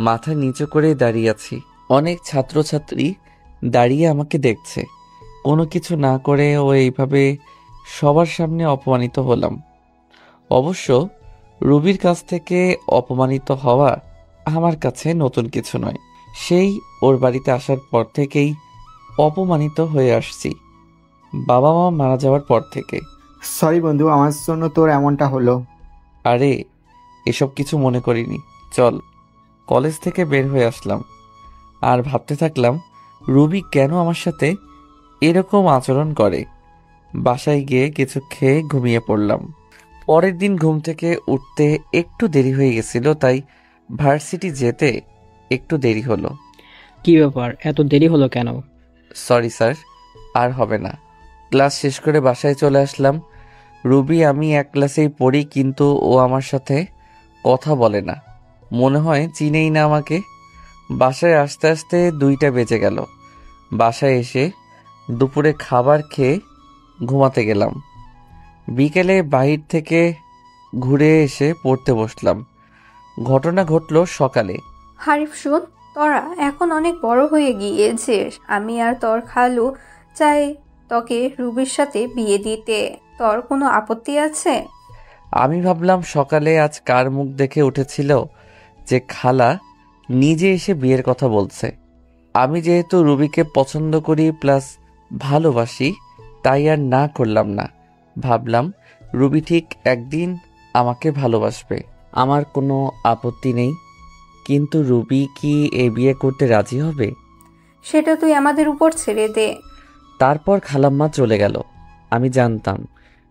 মাথা নিচু করে দাঁড়িয়ে আছি। অনেক ছাত্রছাত্রী দাঁড়িয়ে আমাকে দেখছে। কোনো কিছু না করে ও এইভাবে সবার সামনে অপমানিত হলাম। অবশ্য রুবির কাছ থেকে অপমানিত হওয়া আমার কাছে নতুন কিছু নয়। সেই ওর বাড়িতে আসার পর থেকেই অপমানিত হয়ে আসছি, বাবা মা মারা যাওয়ার পর থেকে। সরি বন্ধু, আমার জন্য তোর এমনটা হলো। আরে এসব কিছু মনে করিনি। চল। কলেজ থেকে বের হয়ে আসলাম আর ভাবতে থাকলাম রুবি কেন আমার সাথে এরকম আচরণ করে। বাসায় গিয়ে কিছু খেয়ে ঘুমিয়ে পড়লাম। পরের দিন ঘুম থেকে উঠতে একটু দেরি হয়ে গেছিল, তাই ভার্সিটি যেতে একটু দেরি হলো। কি ব্যাপার, এত দেরি হলো কেন? সরি স্যার, আর হবে না। ক্লাস শেষ করে বাসায় চলে আসলাম। রুবি আমি এক ক্লাসেই পড়ি, কিন্তু ও আমার সাথে কথা বলে না, মনে হয় চিনেই না আমাকে। বাসায় আসতে আসতে 2টা বেজে গেল। বাসায় এসে দুপুরে খাবার খেয়ে ঘুমাতে গেলাম। বিকেলে বাহির থেকে ঘুরে এসে পড়তে বসলাম। ঘটনা ঘটলো সকালে। হারিফ শোন, তোরা এখন অনেক বড় হয়ে গিয়েছিস। আমি আর তোর খালু চাই তোকে রুবির সাথে বিয়ে দিতে। তোর কোনো আপত্তি আছে? আমি ভাবলাম সকালে আজ কার মুখ দেখে উঠেছিল যে খালা নিজে এসে বিয়ের কথা বলছে। আমি যেহেতু রুবিকে পছন্দ করি প্লাস ভালোবাসি, তাই আর না করলাম না। ভাবলাম রুবি ঠিক একদিন আমাকে ভালোবাসবে, আমার কোনো আপত্তি নেই। কিন্তু রুবি কি এ বিয়ে করতে রাজি হবে? সেটা তুই আমাদের উপর ছেড়ে দে। তারপর খালাম্মা চলে গেল। আমি জানতাম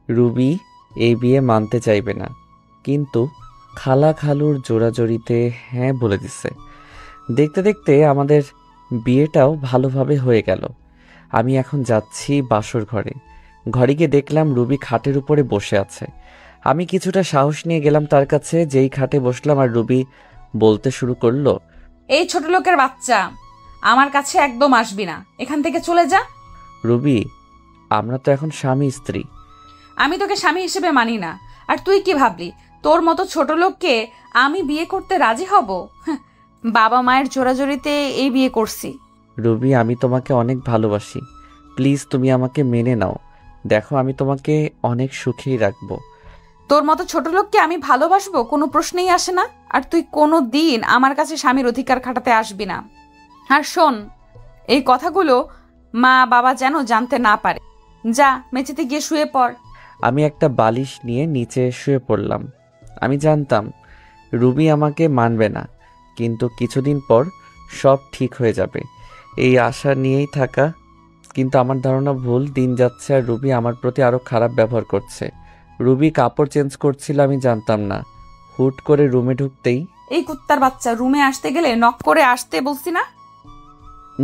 রুবি এই বিয়ে মানতে চাইবে না, কিন্তু খালা খালুর জোরাজোরিতে হ্যাঁ বলে দিছে। দেখতে দেখতে আমাদের বিয়েটাও ভালোভাবে হয়ে গেল। আমি এখন যাচ্ছি বাসর ঘরে। ঘরে গিয়ে দেখলাম রুবি খাটের উপরে বসে আছে। আমি কিছুটা সাহস নিয়ে গেলাম তার কাছে। যেই খাটে বসলাম আর রুবি বলতে শুরু করলো, এই ছোট লোকের বাচ্চা, আমার কাছে একদম আসবি না, এখান থেকে চলে যা। রুবি, আমরা তো এখন স্বামী স্ত্রী। আমি তোকে স্বামী হিসেবে মানি না। আর তুই কি ভাবলি তোর মতো ছোট লোককে আমি বিয়ে করতে রাজি হব? বাবা মায়ের জোরাজোরিতে এই বিয়ে করছি। রুবি, আমি তোমাকে অনেক ভালোবাসি, প্লিজ তুমি আমাকে মেনে নাও। দেখো, আমি তোমাকে অনেক সুখেই রাখবো। তোর মতো ছোট লোককে আমি ভালোবাসবো কোনো প্রশ্নেই আসে না। আর তুই কোনো দিন আমার কাছে স্বামীর অধিকার খাটাতে আসবি না। আর শোন, এই কথাগুলো মা বাবা যেন জানতে না পারে। যা, মেঝেতে গিয়ে শুয়ে পড়। আমি একটা বালিশ নিয়ে নিচে শুয়ে পড়লাম। আমি জানতাম রুবি আমাকে মানবে না, কিন্তু কিছুদিন পর সব ঠিক হয়ে যাবে, এই আশা নিয়েই থাকা। কিন্তু আমার ধারণা ভুল। দিন যাচ্ছে আর রুবি আমার প্রতি আরো খারাপ ব্যবহার করছে। রুবি কাপড় চেঞ্জ করছিল, আমি জানতাম না। হুট করে রুমে ঢুকতেই, এই কুত্তার বাচ্চা, রুমে আসতে গেলে নক করে আসতে বলছি না?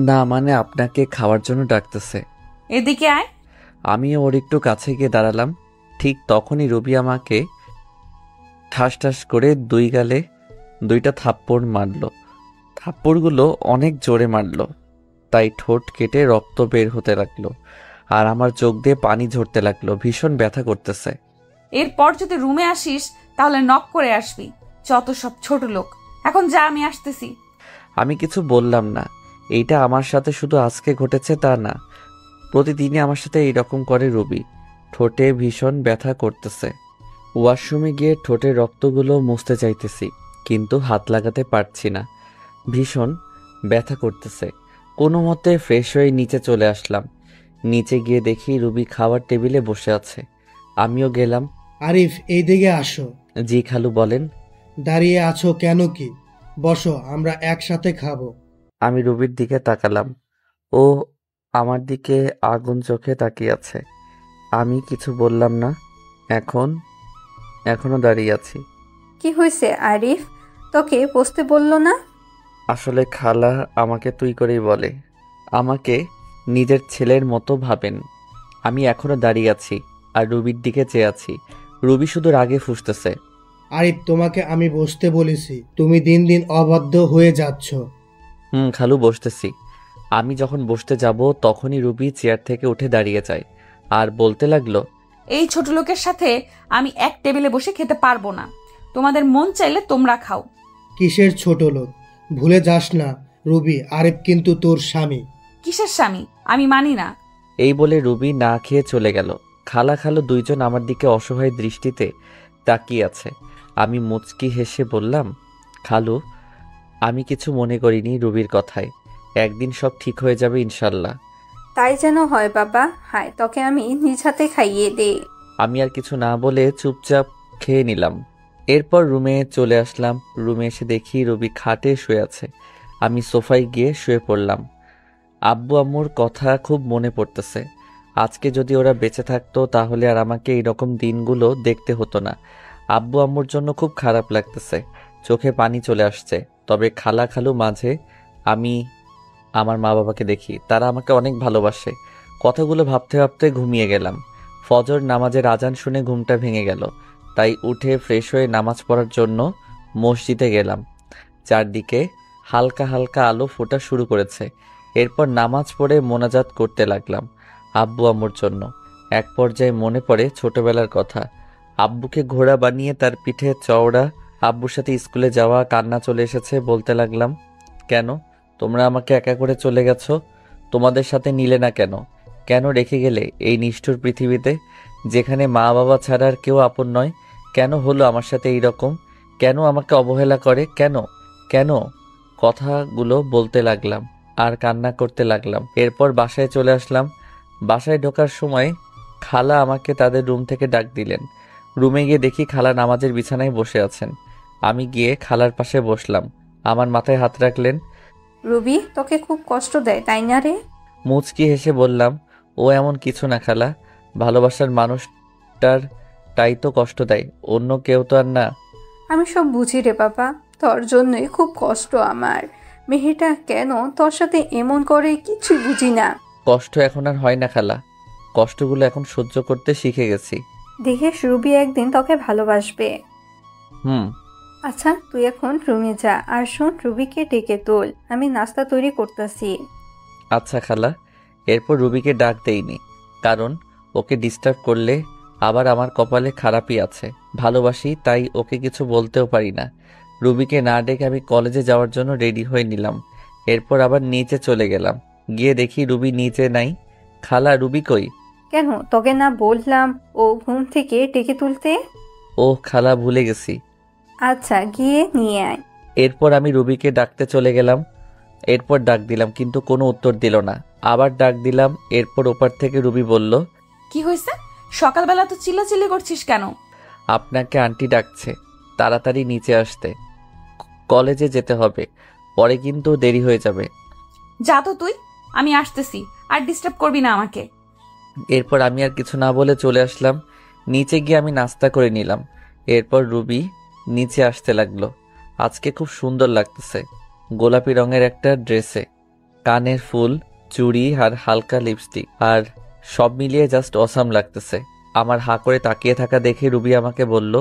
না মানে আপনাকে খাওয়ার জন্য ডাকতেছে। এদিকে আয়। আমিও ওর একটু কাছে গিয়ে দাঁড়ালাম। ঠিক তখনই রুবি আমাকে ঠাস ঠাস করে দুই গালে দুইটা থাপ্পড় মারল। থাপ্পড়গুলো অনেক জোরে মারল, তাই ঠোঁট কেটে রক্ত বের হতে লাগলো আর আমার চোখ দিয়ে পানি ঝরতে লাগলো। ভীষণ ব্যথা করতেছে। এরপর যদি রুমে আসিস তাহলে নক করে আসবি, যত সব ছোট লোক। এখন যা, আমি আসতেছি। আমি কিছু বললাম না। এইটা আমার সাথে শুধু আজকে ঘটেছে তা না, প্রতিদিনই আমার সাথে এইরকম করে রুবি। ঠোঁটে ভীষণ ব্যথা করতেছে। ওয়াশরুমে গিয়ে ঠোঁটের রক্তগুলো মুছতে চাইতেছি, কিন্তু হাত লাগাতে পারছি না। ভীষণ ব্যথা করতেছে। কোনো মতে ফ্রেশ হয়ে নিচে চলে আসলাম। নিচে গিয়ে দেখি রুবি খাবার টেবিলে বসে আছে। আমিও গেলাম। আরিফ, এই দিকে আসো। জি খালু, বলেন। দাঁড়িয়ে আছো কেন? কি বসো, আমরা একসাথে খাবো। আমি রুবির দিকে তাকালাম। ও আমার দিকে আগুন চোখে তাকিয়ে আছে। আমি কিছু বললাম না। এখনো দাঁড়িয়ে আছি। কি হয়েছে আরিফ? তোকে বসতে বললো না? আসলে খালা আমাকে তুই করেই বলে, আমাকে নিজের ছেলের মতো ভাবেন। আমি এখনো দাঁড়িয়ে আছি আর রুবির দিকে চেয়ে আছি। রুবি শুধু রাগে ফুঁসতেছে। আরিফ, তোমাকে আমি বসতে বলেছি, তুমি দিন দিন অবাধ্য হয়ে যাচ্ছ। খালু, বসতেছি। আমি যখন বসতে যাব তখনই রুবি চেয়ার থেকে উঠে দাঁড়িয়ে যায় আর বলতে লাগলো, এই ছোট লোকের সাথে আমি এক টেবিলে বসে খেতে পারবো না। তোমাদের মন চাইলে তোমরা খাও। কিসের ছোট লোক? ভুলে যাস না রুবি, আরিফ কিন্তু তোর স্বামী। কিসের স্বামী? আমি মানি না। এই বলে রুবি না খেয়ে চলে গেল। খালা খালু দুইজন আমার দিকে অসহায় দৃষ্টিতে তাকিয়ে আছে। আমি মুচকি হেসে বললাম, খালু, আমি কিছু মনে করিনি রুবির কথায়। একদিন সব ঠিক হয়ে যাবে ইনশাল্লাহ। তাই যেন হয় বাবা। হায়, তোকে আমি নিজ হাতে খাইয়ে দে। আমি আর কিছু না বলে চুপচাপ খেয়ে নিলাম। এরপর রুমে চলে আসলাম। রুমে এসে দেখি রুবি খাটে শুয়ে আছে। আমি সোফায় গিয়ে শুয়ে পড়লাম। আব্বু আম্মুর কথা খুব মনে পড়তেছে। আজকে যদি ওরা বেঁচে থাকতো তাহলে আর আমাকে এইরকম দিনগুলো দেখতে হতো না। আব্বু আম্মুর জন্য খুব খারাপ লাগতেছে, চোখে পানি চলে আসছে। তবে খালা খালু মাঝে আমি আমার মা বাবাকে দেখি, তারা আমাকে অনেক ভালোবাসে। কথাগুলো ভাবতে ভাবতে ঘুমিয়ে গেলাম। ফজর নামাজের আজান শুনে ঘুমটা ভেঙে গেল, তাই উঠে ফ্রেশ হয়ে নামাজ পড়ার জন্য মসজিদে গেলাম। চারদিকে হালকা হালকা আলো ফোটা শুরু করেছে। এরপর নামাজ পড়ে মোনাজাত করতে লাগলাম আব্বু আম্মুর জন্য। এক পর্যায়ে মনে পড়ে ছোটবেলার কথা। আব্বুকে ঘোড়া বানিয়ে তার পিঠে চওড়া, আব্বুর সাথে স্কুলে যাওয়া, কান্না চলে এসেছে। বলতে লাগলাম, কেন তোমরা আমাকে একা করে চলে গেছো? তোমাদের সাথে নিলে না কেন? কেন রেখে গেলে এই নিষ্ঠুর পৃথিবীতে, যেখানে মা বাবা ছাড়া আর কেউ আপন নয়? কেন হলো আমার সাথে এই রকম? কেন আমাকে অবহেলা করে? কেন কেন? কথাগুলো বলতে লাগলাম আর কান্না করতে লাগলাম। এরপর বাসায় চলে আসলাম। বাসায় ঢোকার সময় খালা আমাকে তাদের রুম থেকে ডাক দিলেন। রুমে গিয়ে দেখি খালা নামাজের বিছানায় বসে আছেন। আমি গিয়ে খালার পাশে বসলাম আমার মাথায় হাত রাখলেন। রুবি তোকে খুব কষ্ট দেয় তাই না রে? মুচকি হেসে বললাম, ও এমন কিছু না খালা, ভালোবাসার মানুষটার তাই তো কষ্ট দেয়, অন্য কেউ তো আর না। আমি সব বুঝি রে বাবা, তোর জন্যই খুব কষ্ট আমার। মেয়েটা কেন তোর সাথে এমন করে কিছুই বুঝি না। কষ্ট এখন আর হয় না খালা, কষ্টগুলো এখন সহ্য করতে শিখে গেছি। দেখিস রুবি একদিন তোকে ভালোবাসবে। হুম। আচ্ছা তুই এখন রুমে যা, আর শোন রুবিকে ডেকে তোল, আমি নাস্তা তৈরি করতেছি। আচ্ছা খালা। এরপর রুবিকে ডাক দেইনি, কারণ ওকে ডিস্টার্ব করলে আবার আমার কপালে খারাপই আছে। ভালোবাসি তাই ওকে কিছু বলতেও পারি না। রুবিকে না ডেকে আমি কলেজে যাওয়ার জন্য রেডি হয়ে নিলাম। এরপর আবার নিচে চলে গেলাম, গিয়ে দেখি রুবি নিচে নাই। খালা, রুবি কই? কেন তোকে না বললাম ও ঘুম থেকে ডেকে তুলতে? ও খালা, ভুলে গেছি। আচ্ছা গিয়ে নিয়ে আয়। এরপর আমি রুবিকে ডাকতে চলে গেলাম। এরপর ডাক দিলাম কিন্তু কোনো উত্তর দিল না। আবার ডাক দিলাম, এরপর ওপার থেকে রুবি বলল, কি হয়েছে? সকালবেলা তো চিল্লাচিল্লি করছিস কেন? আপনাকে আন্টি ডাকছে, তাড়াতাড়ি নিচে আসতে, কলেজে যেতে হবে, পরে কিন্তু দেরি হয়ে যাবে। যা তো তুই, আমি আসতেছি, আর ডিস্টার্ব করবি না আমাকে। এরপর আমি আর কিছু না বলে চলে আসলাম। নিচে গিয়ে আমি নাস্তা করে নিলাম। এরপর রুবি নিচে আসতে লাগলো। আজকে খুব সুন্দর লাগতেছে, গোলাপি রঙের একটা ড্রেসে, কানের ফুল, চুড়ি আর হালকা লিপস্টিক, আর সব মিলিয়ে জাস্ট অসাম লাগতেছে। আমার হাঁ করে তাকিয়ে থাকা দেখে রুবি আমাকে বলল,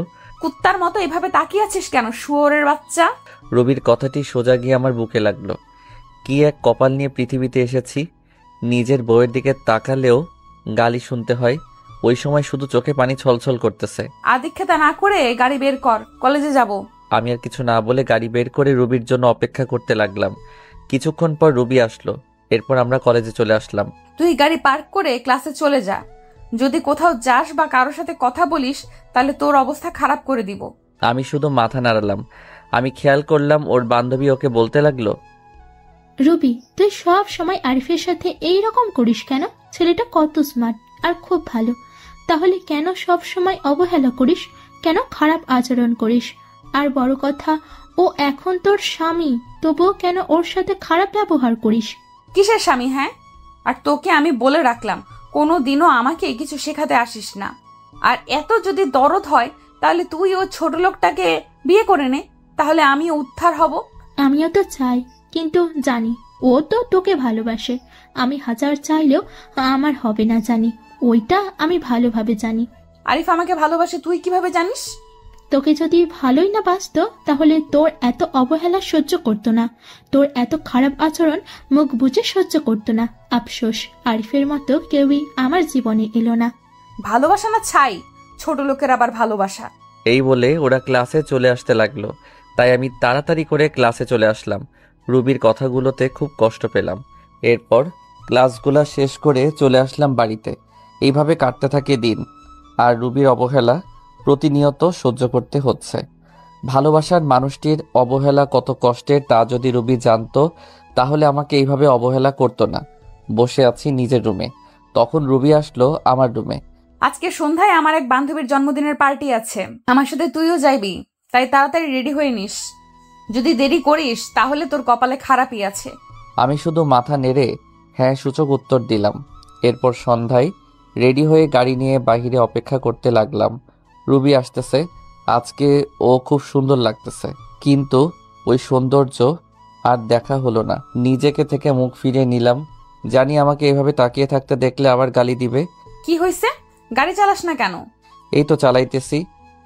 কুত্তার মতো এভাবে তাকিয়ে আছিস কেন শুয়োরের বাচ্চা? রুবির কথাটি সোজা গিয়ে আমার বুকে লাগলো। কি এক কপাল নিয়ে পৃথিবীতে এসেছি, নিজের বউয়ের দিকে তাকালেও গালি শুনতে হয়। ওই সময় শুধু চোখে পানি ছলছল করতেছে। আদিক্ষেতা না করে গাড়ি বের কর, কলেজে যাব। আমি আর কিছু না বলে গাড়ি বের করে রুবির জন্য অপেক্ষা করতে লাগলাম। কিছুক্ষণ পর রুবি আসলো। এরপর আমরা কলেজে চলে আসলাম। তুই গাড়ি পার্ক করে ক্লাসে চলে যা। যদি কোথাও যাস বা কারোর সাথে কথা বলিস তাহলে তোর অবস্থা খারাপ করে দিব। আমি শুধু মাথা নাড়ালাম। আমি খেয়াল করলাম ওর বান্ধবী ওকে বলতে লাগলো, রুবি তুই সব সময় আরিফের সাথে এই রকম করিস কেন? ছেলেটা কত স্মার্ট আর খুব ভালো, তাহলে কেন সব সময় অবহেলা করিস, কেন খারাপ আচরণ করিস? আর বড় কথা, ও এখন তোর স্বামী, তবুও কেন ওর সাথে খারাপ ব্যবহার করিস? কিসের স্বামী? হ্যাঁ, আর তোকে আমি বলে রাখলাম কোনো দিনও আমাকে কিছু শেখাতে আসিস না। আর এত যদি দরদ হয় তাহলে তুই ও ছোট লোকটাকে বিয়ে করে নে, তাহলে আমিও উদ্ধার হব। আমিও তো চাই, কিন্তু জানি ও তো তোকে ভালোবাসে। আমি হাজার চাইলেও আমার হবে না জানি, ওইটা আমি ভালোভাবে জানি। আরিফ আমাকে ভালোবাসে তুই কিভাবে জানিস? তোকে যদি ভালোই না বাসতো তাহলে তোর এত অবহেলা সহ্য করতো না, তোর এত খারাপ আচরণ মুখ বুঝে সহ্য করতো না। আফসোস, আরিফের মতো কেউই আমার জীবনে এলো না। ভালোবাসা না ছাই, ছোট লোকের আবার ভালোবাসা। এই বলে ওরা ক্লাসে চলে আসতে লাগলো। তাই আমি তাড়াতাড়ি করে ক্লাসে চলে আসলাম। রুবির কথাগুলোতে খুব কষ্ট পেলাম। এরপর ক্লাসগুলো শেষ করে চলে আসলাম বাড়িতে। এইভাবে কাটতে থাকে দিন, আর রুবির অবহেলা প্রতিনিয়ত সহ্য করতে হচ্ছে। ভালোবাসার মানুষটির অবহেলা কত কষ্টের তা যদি রুবি জানতো তাহলে আমাকে এইভাবে অবহেলা করতো না। বসে আছি নিজের রুমে, তখন রুবি আসলো আমার রুমে। আজকে সন্ধ্যায় আমার এক বান্ধবীর জন্মদিনের পার্টি আছে, আমার সাথে তুইও যাইবি, তাই তাড়াতাড়ি রেডি হয়ে নিস। যদি দেরি করিস তাহলে তোর কপালে খারাপই আছে। আমি শুধু মাথা নেড়ে হ্যাঁ সূচক উত্তর দিলাম। এরপর সন্ধ্যায় রেডি হয়ে গাড়ি নিয়ে বাহিরে অপেক্ষা করতে লাগলাম। রুবি আসতেছে, আজকে ও খুব সুন্দর লাগতেছে, কিন্তু ওই সৌন্দর্য আর দেখা হলো না। নিজেকে থেকে মুখ ফিরিয়ে নিলাম, জানি আমাকে এভাবে তাকিয়ে থাকতে দেখলে আবার গালি দিবে। কি হয়েছে? গাড়ি চালাস না কেন? এই তো চালাইতেছি।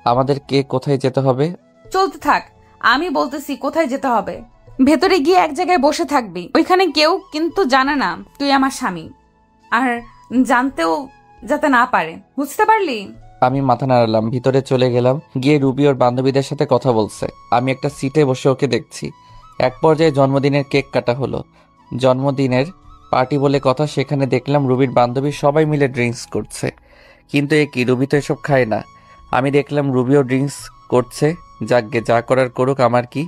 আমাদের কে কোথায় যেতে হবে? চলতে থাক, আমি বলতেছি কোথায় যেতে হবে। ভেতরে গিয়ে এক জায়গায় বসে থাকবি, ওইখানে কেউ কিন্তু জানে না তুই আমার স্বামী, আর জানতেও যাতে না পারে, বুঝতে পারলি? আমি মাথা নাড়ালাম, ভিতরে চলে গেলাম। গিয়ে রুবি ওর বান্ধবীদের সাথে কথা বলছে। আমি একটা সিটে বসে ওকে দেখছি। এক পর্যায়ে জন্মদিনের কেক কাটা হলো। জন্মদিনের পার্টি বলে কথা, সেখানে দেখলাম রুবির বান্ধবী সবাই মিলে ড্রিঙ্কস করছে। কিন্তু এ কি, রুবি তো এসব খায় না। আমি দেখলাম রুবিও ড্রিঙ্কস করছে। যাকগে, যা করার করুক, আমার কি।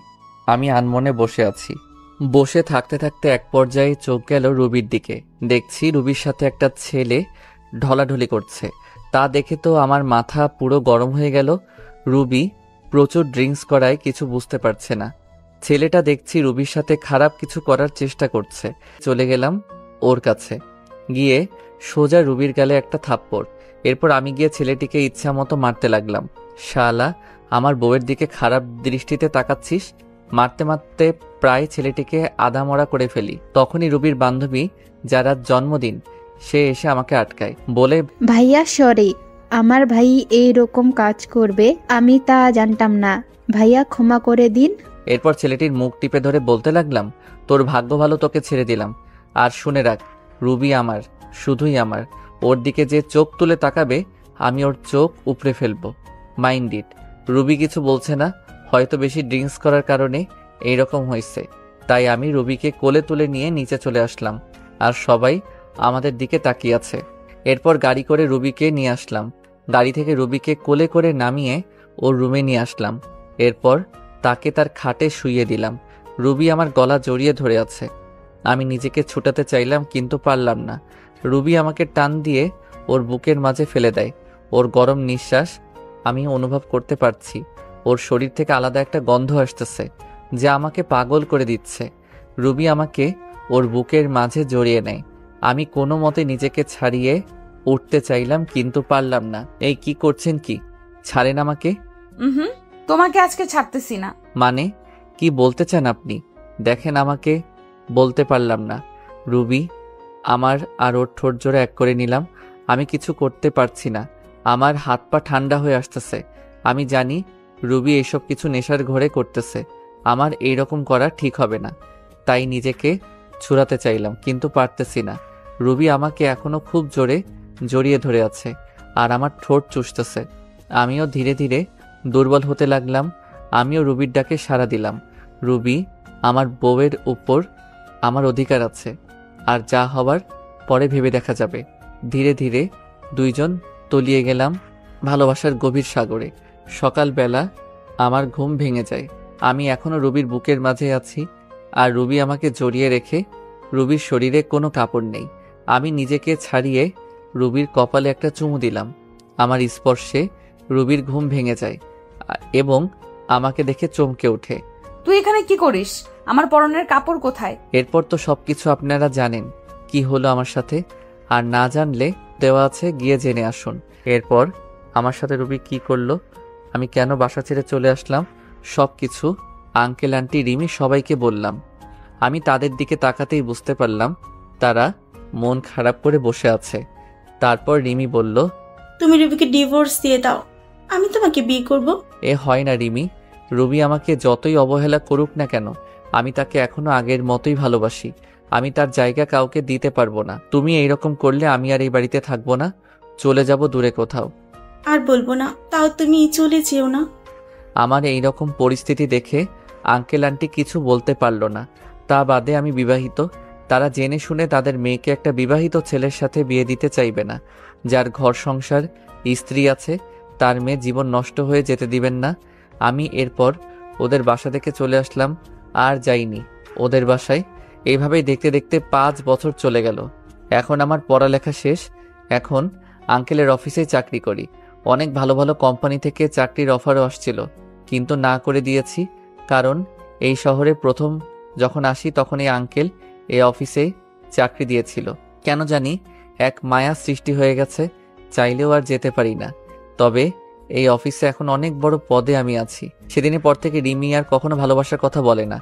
আমি আনমনে বসে আছি। বসে থাকতে থাকতে এক পর্যায়ে চোখ গেল রুবির দিকে। দেখছি রুবির সাথে একটা ছেলে ঢলাঢলি করছে। তা দেখে তো আমার মাথা পুরো গরম হয়ে গেল। রুবি প্রচুর ড্রিঙ্কস করায় কিছু বুঝতে পারছে না। ছেলেটা দেখছি রুবির সাথে খারাপ কিছু করার চেষ্টা করছে। চলে গেলাম ওর কাছে, গিয়ে সোজা রুবির গালে একটা থাপ্পড়। এরপর আমি গিয়ে ছেলেটিকে ইচ্ছা মতো মারতে লাগলাম। শালা, আমার বউয়ের দিকে খারাপ দৃষ্টিতে তাকাচ্ছিস? মারতে মারতে প্রায় ছেলেটিকে আধামরা করে ফেলি। তখনই রুবির বান্ধবী, যার আজ জন্মদিন, সে এসে আমাকে আটকায়, বলে, ভাইয়া সরি, আমার ভাই এই রকম কাজ করবে আমি তা জানতাম না, ভাইয়া ক্ষমা করে দিন। এরপর ছেলেটির মুখ টিপে ধরে বলতে লাগলাম, তোর ভাগ্য ভালো, তোকে ছেড়ে দিলাম। আর শুনে রাখ, রুবি আমার, শুধুই আমার। ওর দিকে যে চোখ তুলে তাকাবে আমি ওর চোখ উপড়ে ফেলবো। Mind it. রুবি কিছু বলছে না, হয়তো বেশি ড্রিঙ্কস করার কারণে এইরকম হয়েছে। তাই আমি রুবিকে কোলে তুলে নিয়ে নিচে চলে আসলাম, আর সবাই আমাদের দিকে তাকিয়ে আছে। এরপর গাড়ি করে রুবিকে নিয়ে আসলাম। গাড়ি থেকে রুবিকে কোলে করে নামিয়ে ওর রুমে নিয়ে আসলাম। এরপর তাকে তার খাটে শুইয়ে দিলাম। রুবি আমার গলা জড়িয়ে ধরে আছে। আমি নিজেকে ছুটাতে চাইলাম, কিন্তু পারলাম না। রুবি আমাকে টান দিয়ে ওর বুকের মাঝে ফেলে দেয়। ওর গরম নিঃশ্বাস আমি অনুভব করতে পারছি। ওর শরীর থেকে আলাদা একটা গন্ধ আসতেছে, যা আমাকে পাগল করে দিচ্ছে। রুবি আমাকে ওর বুকের মাঝে জড়িয়ে নেয়। আমি কোনো মতে নিজেকে ছাড়িয়ে উঠতে চাইলাম, কিন্তু পারলাম না। এই কি করছেন? কি ছাড়েন আমাকে। তোমাকে আজকে ছাড়তেছি না। মানে কি বলতে চান আপনি? দেখেন, আমাকে বলতে পারলাম না। রুবি আমার আর ওর ঠোঁট জোড়া এক করে নিলাম। আমি কিছু করতে পারছি না। আমার হাত পা ঠান্ডা হয়ে আসতেছে। আমি জানি রুবি এইসব কিছু নেশার ঘরে করতেছে। আমার এইরকম করা ঠিক হবে না, তাই নিজেকে ছুড়াতে চাইলাম, কিন্তু পারতেছি না। রুবি আমাকে এখনো খুব জোরে জড়িয়ে ধরে আছে, আর আমার ঠোঁট চুষতেছে। আমিও ধীরে ধীরে দুর্বল হতে লাগলাম। আমিও রুবির ডাকে সাড়া দিলাম। রুবি, আমার বউয়ের উপর আমার অধিকার আছে, আর যা হবার পরে ভেবে দেখা যাবে। ধীরে ধীরে দুইজন তলিয়ে গেলাম ভালোবাসার গভীর সাগরে। সকালবেলা আমার ঘুম ভেঙে যায়। আমি এখনো রুবির বুকের মাঝে আছি, আর রুবি আমাকে জড়িয়ে রেখে। রুবির শরীরে কোনো কাপড় নেই। আমি নিজেকে ছাড়িয়ে রুবির কপালে একটা চুমু দিলাম। আমার স্পর্শে রুবির ঘুম ভেঙে যায় এবং আমাকে দেখে চমকে ওঠে। তুই এখানে কি করিস? আমার পরনের কাপড় কোথায়? এরপর তো সবকিছু আপনারা জানেন কি হলো আমার সাথে, আর না জানলে দেওয়া আছে, গিয়ে জেনে আসুন। এরপর আমার সাথে রুবি কি করলো, আমি কেন বাসা ছেড়ে চলে আসলাম, সবকিছু আঙ্কেল, আন্টি, রিমি সবাইকে বললাম। আমি তাদের দিকে তাকাতেই বুঝতে পারলাম তারা মন খারাপ করে বসে আছে। তারপর রিমি বলল, তুমি রুবিকে ডিভোর্স দিয়ে দাও, আমি তোমাকে বিয়ে করব। এ হয় না রিমি। রুবি আমাকে যতই অবহেলা করুক না কেন, আমি তাকে এখনো আগের মতোই ভালোবাসি। আমি তার জায়গা কাউকে দিতে পারবো না। তুমি এইরকম করলে আমি আর এই বাড়িতে থাকবো না, চলে যাব দূরে কোথাও। আর বলবো না, তাও তুমি চলে যেও না। আমার এইরকম পরিস্থিতি দেখে আঙ্কেল আন্টি কিছু বলতে পারল না। তা বাদে আমি বিবাহিত। তারা জেনে শুনে তাদের মেয়েকে একটা বিবাহিত ছেলের সাথে বিয়ে দিতে চাইবে না, যার ঘর সংসার, স্ত্রী আছে। তার মেয়ে জীবন নষ্ট হয়ে যেতে দিবেন না। আমি এরপর ওদের বাসা থেকে চলে আসলাম, আর যাইনি ওদের বাসায়। এইভাবেই দেখতে দেখতে 5 বছর চলে গেল। এখন আমার পড়ালেখা শেষ। এখন আঙ্কেলের অফিসে চাকরি করি। অনেক ভালো ভালো কোম্পানি থেকে চাকরির অফারও আসছিল, কিন্তু না করে দিয়েছি। কারণ এই শহরে প্রথম যখন আসি তখন এই আঙ্কেল এই অফিসে চাকরি দিয়েছিল। কেন জানি এক মায়া সৃষ্টি হয়ে গেছে, চাইলেও আর যেতে পারি না। তবে এই অফিসে এখন অনেক বড় পদে আমি আছি। সেদিনের পর থেকে রিমি আর কখনো ভালোবাসার কথা বলে না।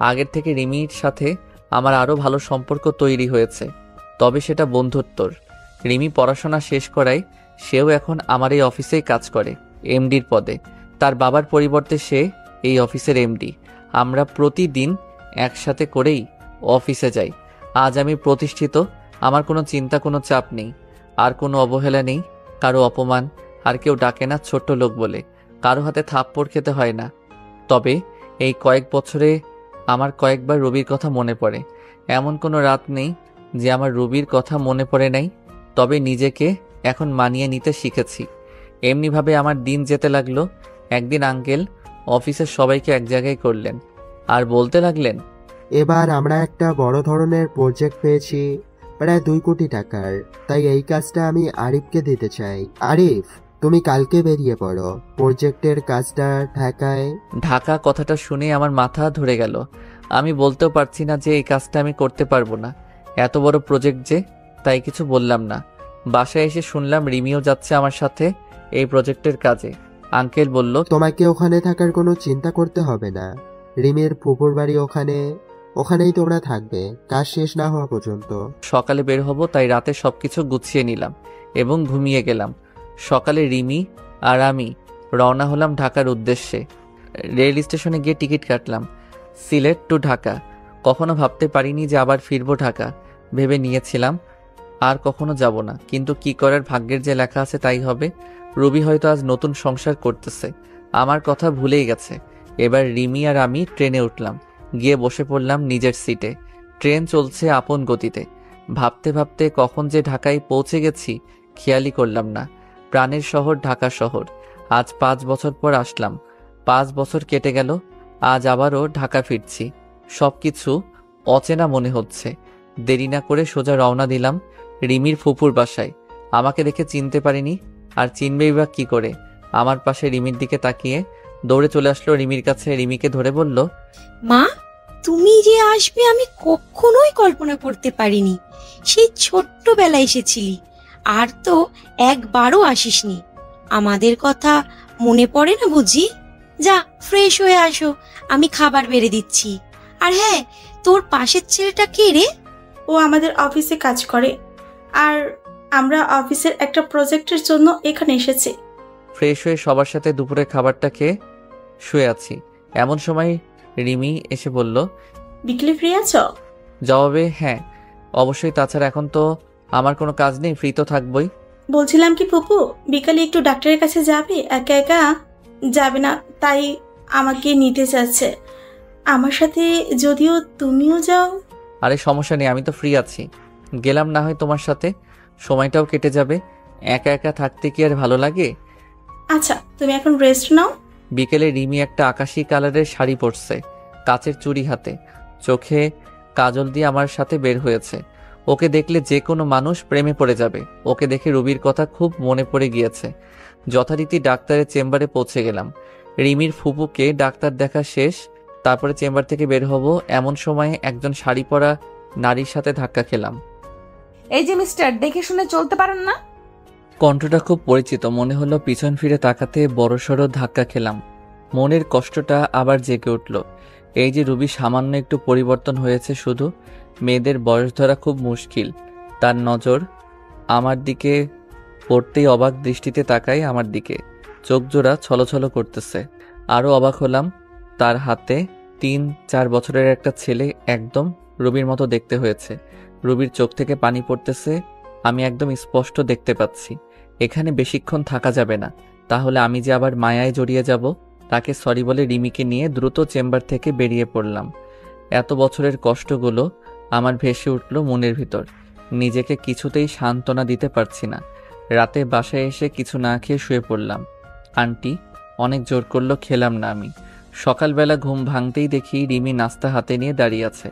আগের থেকে রিমির সাথে আমার আরও ভালো সম্পর্ক তৈরি হয়েছে, তবে সেটা বন্ধুত্বর। রিমি পড়াশোনা শেষ করায় সেও এখন আমার এই অফিসেই কাজ করে, এমডির পদে। তার বাবার পরিবর্তে সে এই অফিসের এমডি। আমরা প্রতিদিন একসাথে করেই অফিসে যাই। আজ আমি প্রতিষ্ঠিত, আমার কোনো চিন্তা, কোনো চাপ নেই, আর কোনো অবহেলা নেই, কারো অপমান, আর কেউ ডাকে না ছোট্ট লোক বলে, কারো হাতে থাপ্পড় খেতে হয় না। তবে এই কয়েক বছরে আমার কয়েকবার রবির কথা মনে পড়ে। এমন কোনো রাত নেই যে আমার রবির কথা মনে পড়ে নাই। তবে নিজেকে এখন মানিয়ে নিতে শিখেছি। এমনিভাবে আমার দিন যেতে লাগলো। একদিন আঙ্কেল অফিসের সবাইকে এক জায়গায় করলেন, আর বলতে লাগলেন, এবার আমরা একটা বড় ধরনের প্রজেক্ট পেয়েছি, প্রায় 2 কোটি টাকার। তাই এই কাজটা আমি আরিফকে দিতে চাই। আরিফ, তুমি কালকে বেরিয়ে পড়ো। প্রজেক্টের কাজটা ঢাকায়। ঢাকা কথাটা শুনে আমার মাথা ধরে গেল। আমি বলতেও পারছি না যে এই কাজটা আমি করতে পারবো না, এত বড় প্রজেক্ট যে। তাই কিছু বললাম না। বাসায় এসে শুনলাম রিমিও যাচ্ছে আমার সাথে এই প্রজেক্টের কাজে। আঙ্কেল বলল, তোমাকে ওখানে থাকার কোনো চিন্তা করতে হবে না। রিমির ফুপুর বাড়ি ওখানেই তোমরা থাকবে কাজ শেষ না হওয়া পর্যন্ত। সকালে বের হব, তাই রাতে সবকিছু গুছিয়ে নিলাম এবং ঘুমিয়ে গেলাম। সকালে রিমি আর আমি রওনা হলাম ঢাকার উদ্দেশ্যে। রেল স্টেশনে গিয়ে টিকিট কাটলাম, সিলেট টু ঢাকা। কখনো ভাবতে পারিনি যে আবার ফিরবো ঢাকা। ভেবে নিয়েছিলাম আর কখনো যাব না, কিন্তু কি করার, ভাগ্যের যে লেখা আছে তাই হবে। রবি হয়তো আজ নতুন সংসার করতেছে, আমার কথা ভুলেই গেছে। এবার রিমি আর আমি ট্রেনে উঠলাম, গিয়ে বসে পড়লাম নিজের সিটে। ট্রেন চলছে আপন গতিতে। ভাবতে ভাবতে কখন যে ঢাকায় পৌঁছে গেছি খেয়ালই করলাম না। প্রাণের শহর ঢাকা শহর। আজ 5 বছর পর আসলাম। 5 বছর কেটে গেল, আজ আবারও ঢাকা ফিরছি। সবকিছু অচেনা মনে হচ্ছে। দেরি না করে সোজা রওনা দিলাম রিমির ফুপুর বাসায়। আমাকে দেখে চিনতে পারিনি, আর চিনবেই বা কি করে। আমার পাশে রিমির দিকে তাকিয়ে দৌড়ে চলে আসলো রিমির কাছে। রিমিকে ধরে বলল, মা, তুমি যে আসবে আমি কখনোই কল্পনা করতে পারিনি। সেই ছোট্টবেলায় এসেছিলি, আর তো একবারও আসিসনি। আমাদের কথা মনে পড়ে না বুঝি? যা, ফ্রেশ হয়ে আসো, আমি খাবার বেড়ে দিচ্ছি। আর হ্যাঁ, তোর পাশের ছেলেটা কে রে? ও আমাদের অফিসে কাজ করে, আর আমরা অফিসের একটা প্রজেক্টের জন্য এখানে এসেছি। ফ্রেশ হয়ে সবার সাথে দুপুরে খাবারটা খেয়ে শুয়ে আছি। এমন সময় রিমি এসে বলল, বিকেলে ফ্রি আছো? জবাবে হ্যাঁ অবশ্যই, তাছাড়া এখন তো আমার কোনো কাজ নেই, ফ্রি তো থাকবই। বলছিলাম কি ফুপু, বিকালে একটু ডাক্তারের কাছে যাবে? একা একা যাবে না, তাই আমাকে নিতে চাচ্ছে আমার সাথে, যদিও তুমিও যাও। আরে সমস্যা নেই, আমি তো ফ্রি আছি, গেলাম না হয় তোমার সাথে, সময়টাও কেটে যাবে। একা একা থাকতে কি আর ভালো লাগে? আচ্ছা, তুমি এখন রেস্ট নাও। বিকেলে রিমি একটা আকাশি কালারের শাড়ি পরছে, কাচের চুড়ি হাতে, চোখে কাজল দিয়ে আমার সাথে বের হয়েছে। ওকে দেখলে যে কোনো মানুষ প্রেমে পড়ে যাবে। ওকে দেখে রুবির কথা খুব মনে পড়ে গিয়েছে। যথারীতি ডাক্তারের চেম্বারে পৌঁছে গেলাম। রিমির ফুপুকে ডাক্তার দেখা শেষ, তারপরে চেম্বার থেকে বের হব, এমন সময়ে একজন শাড়ি পরা নারীর সাথে ধাক্কা খেলাম। এই যে মিস্টার, দেখে শুনে চলতে পারেন না? কণ্ঠটা খুব পরিচিত মনে হলো। পিছন ফিরে তাকাতে বড়সড় ধাক্কা খেলাম। মনের কষ্টটা আবার জেগে উঠল। এই যে রুবি সামান্য একটু পরিবর্তন হয়েছে শুধু। মেয়েদের বয়স ধরা খুব মুশকিল। তার নজর আমার দিকে পড়তেই অবাক দৃষ্টিতে তাকায় আমার দিকে, চোখ জোড়া ছলছল করতেছে। আরও অবাক হলাম, তার হাতে 3-4 বছরের একটা ছেলে, একদম রুবির মতো দেখতে হয়েছে। রুবির চোখ থেকে পানি পড়তেছে, আমি একদম স্পষ্ট দেখতে পাচ্ছি। এখানে বেশিক্ষণ থাকা যাবে না, তাহলে আমি যে আবার মায়ায় জড়িয়ে যাব। তাকে সরি বলে রিমিকে নিয়ে দ্রুত চেম্বার থেকে বেরিয়ে পড়লাম। এত বছরের কষ্টগুলো আমার ভেসে উঠল মনের ভিতর। নিজেকে কিছুতেই সান্ত্বনা দিতে পারছি না। রাতে বাসায় এসে কিছু না খেয়ে শুয়ে পড়লাম। আন্টি অনেক জোর করলো, খেলাম না আমি। সকালবেলা ঘুম ভাঙতেই দেখি রিমি নাস্তা হাতে নিয়ে দাঁড়িয়ে আছে।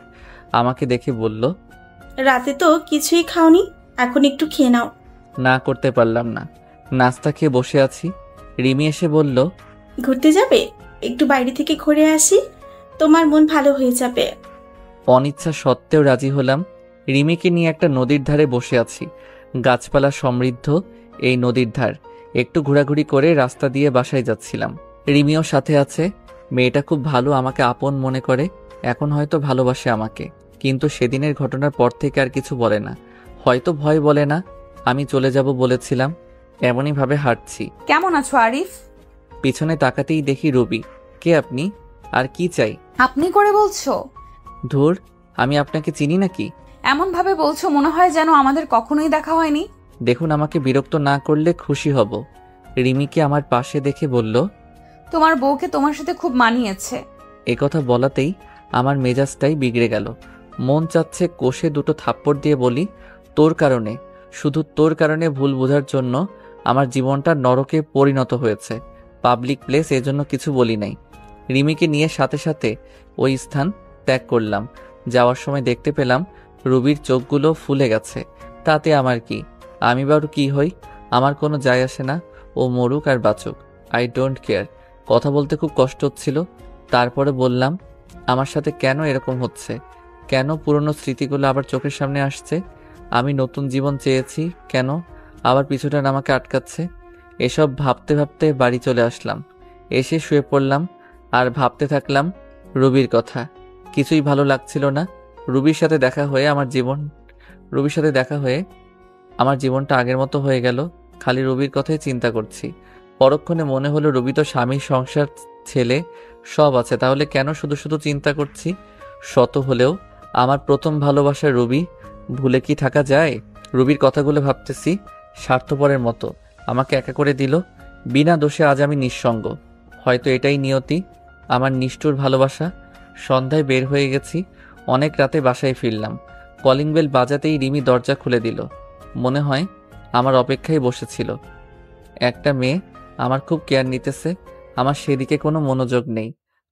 আমাকে দেখে বলল, রাতে তো কিছুই খাওনি, এখন একটু খেয়ে নাও। না করতে পারলাম না, নাস্তা খেয়ে বসে আছি। রিমি এসে বলল, ঘুরতে যাবে? একটু বাইরে থেকে ঘুরে আসি, তোমার মন ভালো হয়ে যাবে। অনিচ্ছা সত্ত্বেও রাজি হলাম। রিমিকে নিয়ে একটা নদীর ধারে বসে আছি। গাছপালা সমৃদ্ধ এই নদীর ধার। একটু ঘোরাঘুরি করে রাস্তা দিয়ে বাসায় যাচ্ছিলাম। রিমিও সাথে আছে। মেয়েটা খুব ভালো, আমাকে আপন মনে করে। এখন হয়তো ভালোবাসে আমাকে, কিন্তু সেদিনের ঘটনার পর থেকে আর কিছু বলে না। হয়তো ভয় বলে না। আমি চলে যাব বলেছিলাম, এমনই ভাবে হাঁটছি। কেমন আছো আরিফ? পিছনে তাকাতেই দেখি রবি। কে আপনি, আর কি চাই? আপনি করে বলছো? ধুর, আমি আপনাকে চিনি নাকি? এমন ভাবে বলছো মনে হয় যেন আমাদের কখনোই দেখা হয়নি। দেখুন, আমাকে বিরক্ত না করলে খুশি হব। রিমিকে আমার পাশে দেখে বলল, তোমার বউকে তোমার সাথে খুব মানিয়েছে। একথা বলাতেই আমার মেজাজটাই বিগড়ে গেল। মন চাচ্ছে কষে দুটো থাপ্পড় দিয়ে বলি, তোর কারণে, শুধু তোর কারণে ভুল বোঝার জন্য আমার জীবনটা নরকে পরিণত হয়েছে। পাবলিক প্লেস, এজন্য কিছু বলি নাই। রিমিকে নিয়ে সাথে সাথে ওই স্থান ত্যাগ করলাম। যাওয়ার সময় দেখতে পেলাম রুবির চোখগুলো ফুলে গেছে। তাতে আমার কি? আমি বারু কি হই? আমার কোনো যায় আসে না। ও মরুক আর বাঁচুক, আই ডোন্ট কেয়ার। কথা বলতে খুব কষ্ট হচ্ছিল। তারপরে বললাম, আমার সাথে কেন এরকম হচ্ছে? কেন পুরনো স্মৃতিগুলো আবার চোখের সামনে আসছে? আমি নতুন জীবন চেয়েছি, কেন আবার পিছুটান আমাকে আটকাচ্ছে? এসব ভাবতে ভাবতে বাড়ি চলে আসলাম। এসে শুয়ে পড়লাম আর ভাবতে থাকলাম রুবির কথা। কিছুই ভালো লাগছিল না। রুবির সাথে দেখা হয়ে আমার জীবনটা আগের মতো হয়ে গেল। খালি রুবির কথাই চিন্তা করছি। পরক্ষণে মনে হলো রুবি তো স্বামী, সংসার, ছেলে সব আছে, তাহলে কেন শুধু শুধু চিন্তা করছি? শত হলেও আমার প্রথম ভালোবাসা রুবি, ভুলে কি থাকা যায়? রুবির কথাগুলো ভাবতেছি, স্বার্থপরের মতো আমাকে একা করে দিল। বিনা দোষে আজ আমি নিঃসঙ্গ। হয়তো এটাই নিয়তি, আমার নিষ্ঠুর ভালোবাসা। সন্ধ্যায় বের হয়ে গেছি। অনেক রাতে বাসায় ফিরলাম। কলিং বেল বাজাতেই রিমি দরজা খুলে দিল। মনে হয় আমার অপেক্ষায় বসেছিল। একটা মেয়ে আমার খুব কেয়ার নিতেছে। আমার সেদিকে কোনো মনোযোগ নেই।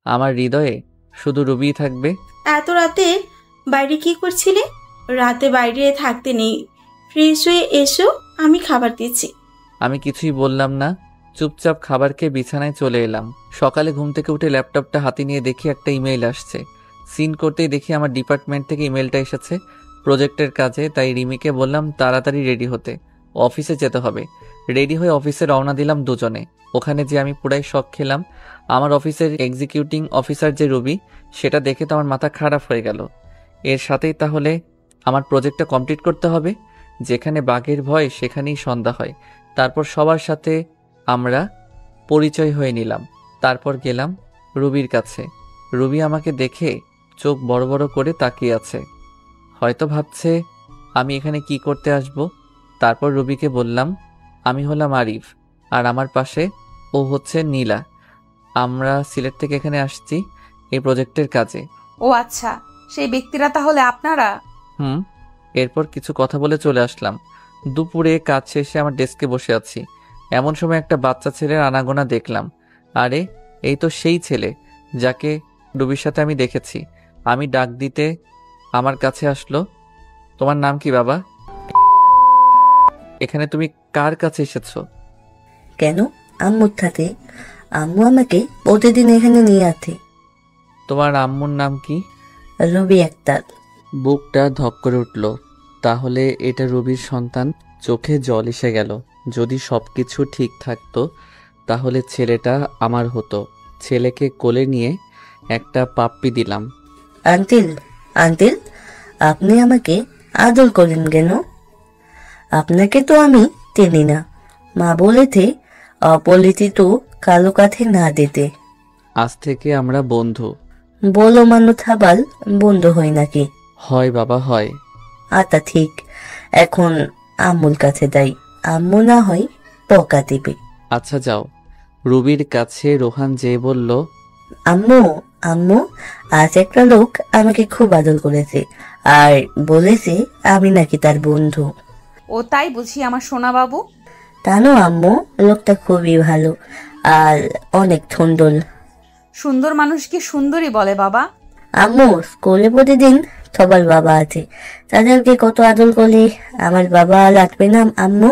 আমার হৃদয়ে শুধু রুবিই থাকবে। এত রাতে বাইরে কি করছিলে? রাতে বাইরে থাকতে নেই, ফ্রেশ হয়ে এসো, আমি খাবার দিচ্ছি। আমি কিছুই বললাম না, চুপচাপ খাবার খেয়ে বিছানায় চলে এলাম। সকালে ঘুম থেকে উঠে ল্যাপটপটা হাতে নিয়ে দেখি একটা ইমেইল আসছে। সিন করতেই দেখি আমার ডিপার্টমেন্ট থেকে ইমেলটা এসেছে প্রজেক্টের কাজে। তাই রিমিকে বললাম তাড়াতাড়ি রেডি হতে, অফিসে যেতে হবে। রেডি হয়ে অফিসে রওনা দিলাম দুজনে। ওখানে যে আমি পুরাই শক খেলাম। আমার অফিসের এক্সিকিউটিং অফিসার যে রুবি, সেটা দেখে তো আমার মাথা খারাপ হয়ে গেল। এর সাথেই তাহলে আমার প্রজেক্টটা কমপ্লিট করতে হবে। যেখানে বাঘের ভয় সেখানেই সন্ধ্যা হয়। তারপর সবার সাথে আমরা পরিচয় হয়ে নিলাম। তারপর গেলাম রুবির কাছে। রুবি আমাকে দেখে চোখ বড় বড় করে তাকিয়ে আছে। হয়তো ভাবছে আমি এখানে কি করতে আসব। তারপর রুবিকে বললাম, আমি হলাম আরিফ, আর আমার পাশে ও হচ্ছে নীলা। আমরা সিলেট থেকে এখানে আসছি এই প্রজেক্টের কাজে। ও আচ্ছা, সেই ব্যক্তিরা তাহলে আপনারা? এরপর কিছু কথা বলে চলে আসলাম। দুপুরে কাজ শেষে আমার ডেস্কে বসে আছি। এমন সময় একটা বাচ্চা ছেলের আনাগোনা দেখলাম। আরে এই তো সেই ছেলে যাকে রুবির সাথে আমি দেখেছি। আমি ডাক দিতে আমার কাছে আসলো। তোমার নাম কি বাবা? এখানে তুমি কার কাছে এসেছো? কেন? আম্মুর সাথে। আম্মু আমাকে প্রতিদিন এখানে নিয়ে আসে। তোমার আম্মুর নাম কি? রবি আক্তার। বুকটা ধক করে উঠল। তাহলে এটা রবির সন্তান। চোখে জল এসে গেল। যদি সবকিছু ঠিক থাকতো তাহলে ছেলেটা আমার হতো। ছেলেকে কোলে নিয়ে একটা পাপ্পি দিলাম। আঙ্কেল, আঙ্কেল, আপনি আমাকে আদর করেন কেন? আপনাকে তো আমি চিনি না। মা বলেছে অপরিচিত কালো কাছে না দিতে। আজ থেকে আমরা বন্ধু। বলো মানুষ আবার বন্ধু হয় নাকি? হয় বাবা, হয়। আচ্ছা ঠিক, এখন আম্মুর কাছে যাই। আম্মু না হয় বকা দিবে। আচ্ছা যাও। রুবির কাছে রোহান যেয়ে বলল, আম্মু, আম্মু, আজ একটা লোক আমাকে খুব আদর করেছে আর বলেছে আমি নাকি তার বন্ধু। ও তাই বুঝি আমার সোনা বাবু? জানো আম্মু, লোকটা খুবই ভালো আর অনেক সুন্দর। সুন্দর মানুষ কি সুন্দরী বলে বাবা? আম্মু, স্কুলে প্রতিদিন সবার বাবা আছে, তাদেরকে কত আদর করলে আমার বাবা লাগবে না আম্মু?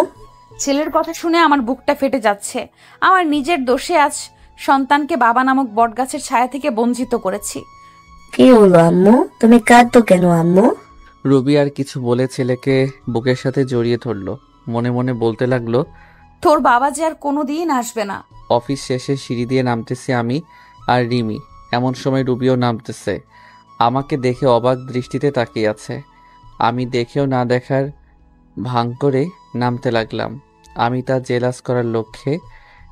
ছেলের কথা শুনে আমার বুকটা ফেটে যাচ্ছে। আমার নিজের দোষে আজ সন্তানকে বাবা নামক বটগাছের ছায়া থেকে বঞ্চিত করেছি। কি হলো আম্মু, তুমি কাঁদতো কেন আম্মু? রুবি আর কিছু বলে ছেলেকে বুকের সাথে জড়িয়ে ধরলো। মনে মনে বলতে লাগলো, তোর বাবা যে আর কোনোদিন আসবে না। অফিস শেষে সিঁড়ি দিয়ে নামতেছি আমি আর রিমি। এমন সময় রুবিও নামতেছে। আমাকে দেখে অবাক দৃষ্টিতে তাকিয়ে আছে। আমি দেখেও না দেখার ভান করে নামতে লাগলাম। আমি তা জেলাস করার লক্ষ্যে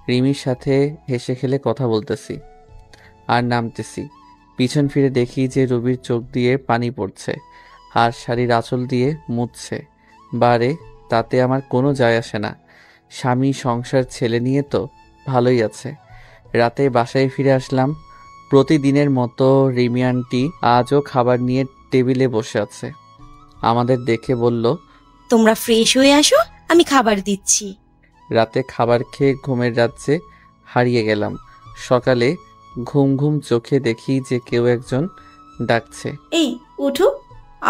রিমির সাথে হেসে খেলে কথা বলতেছি আর নামতেছি। পিছন ফিরে দেখি যে রুবির চোখ দিয়ে পানি পড়ছে আর শাড়ির আঁচল দিয়ে মুছছে। বারে, তাতে আমার কোনো যায় আসে না। স্বামী, সংসার, ছেলে নিয়ে তো ভালোই আছে। রাতে বাসায় ফিরে আসলাম। প্রতিদিনের মতো রিমি আন্টি আজও খাবার নিয়ে টেবিলে বসে আছে। আমাদের দেখে বলল, তোমরা ফ্রেশ হয়ে আসো, আমি খাবার দিচ্ছি। রাতে খাবার খেয়ে ঘুমের রাজ্যে হারিয়ে গেলাম। সকালে ঘুম ঘুম চোখে দেখি যে কেউ একজন ডাকছে, এই উঠো,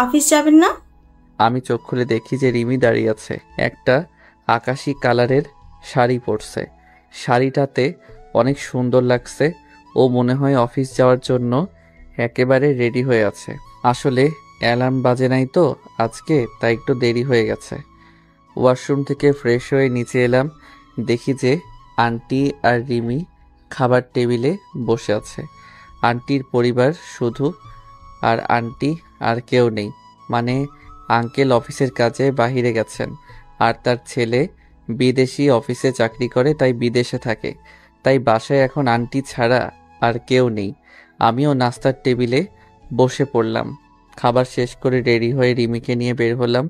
অফিস যাবেন না? আমি চোখ খুলে দেখি যে রিমি দাঁড়িয়ে আছে। একটা আকাশি কালারের শাড়ি পরছে। শাড়িটাতে অনেক সুন্দর লাগছে। ও মনে হয় অফিস যাওয়ার জন্য একেবারে রেডি হয়ে আছে। আসলে অ্যালার্ম বাজে নাই তো আজকে, তাই একটু দেরি হয়ে গেছে। ওয়াশরুম থেকে ফ্রেশ হয়ে নিচে এলাম, দেখি যে আন্টি আর রিমি খাবার টেবিলে বসে আছে। আন্টির পরিবার শুধু, আর আন্টি আর কেউ নেই। মানে আঙ্কেল অফিসের কাজে বাহিরে গেছেন, আর তার ছেলে বিদেশি অফিসে চাকরি করে, তাই বিদেশে থাকে। তাই বাসায় এখন আন্টি ছাড়া আর কেউ নেই। আমিও নাস্তার টেবিলে বসে পড়লাম। খাবার শেষ করে রেডি হয়ে রিমিকে নিয়ে বের হলাম।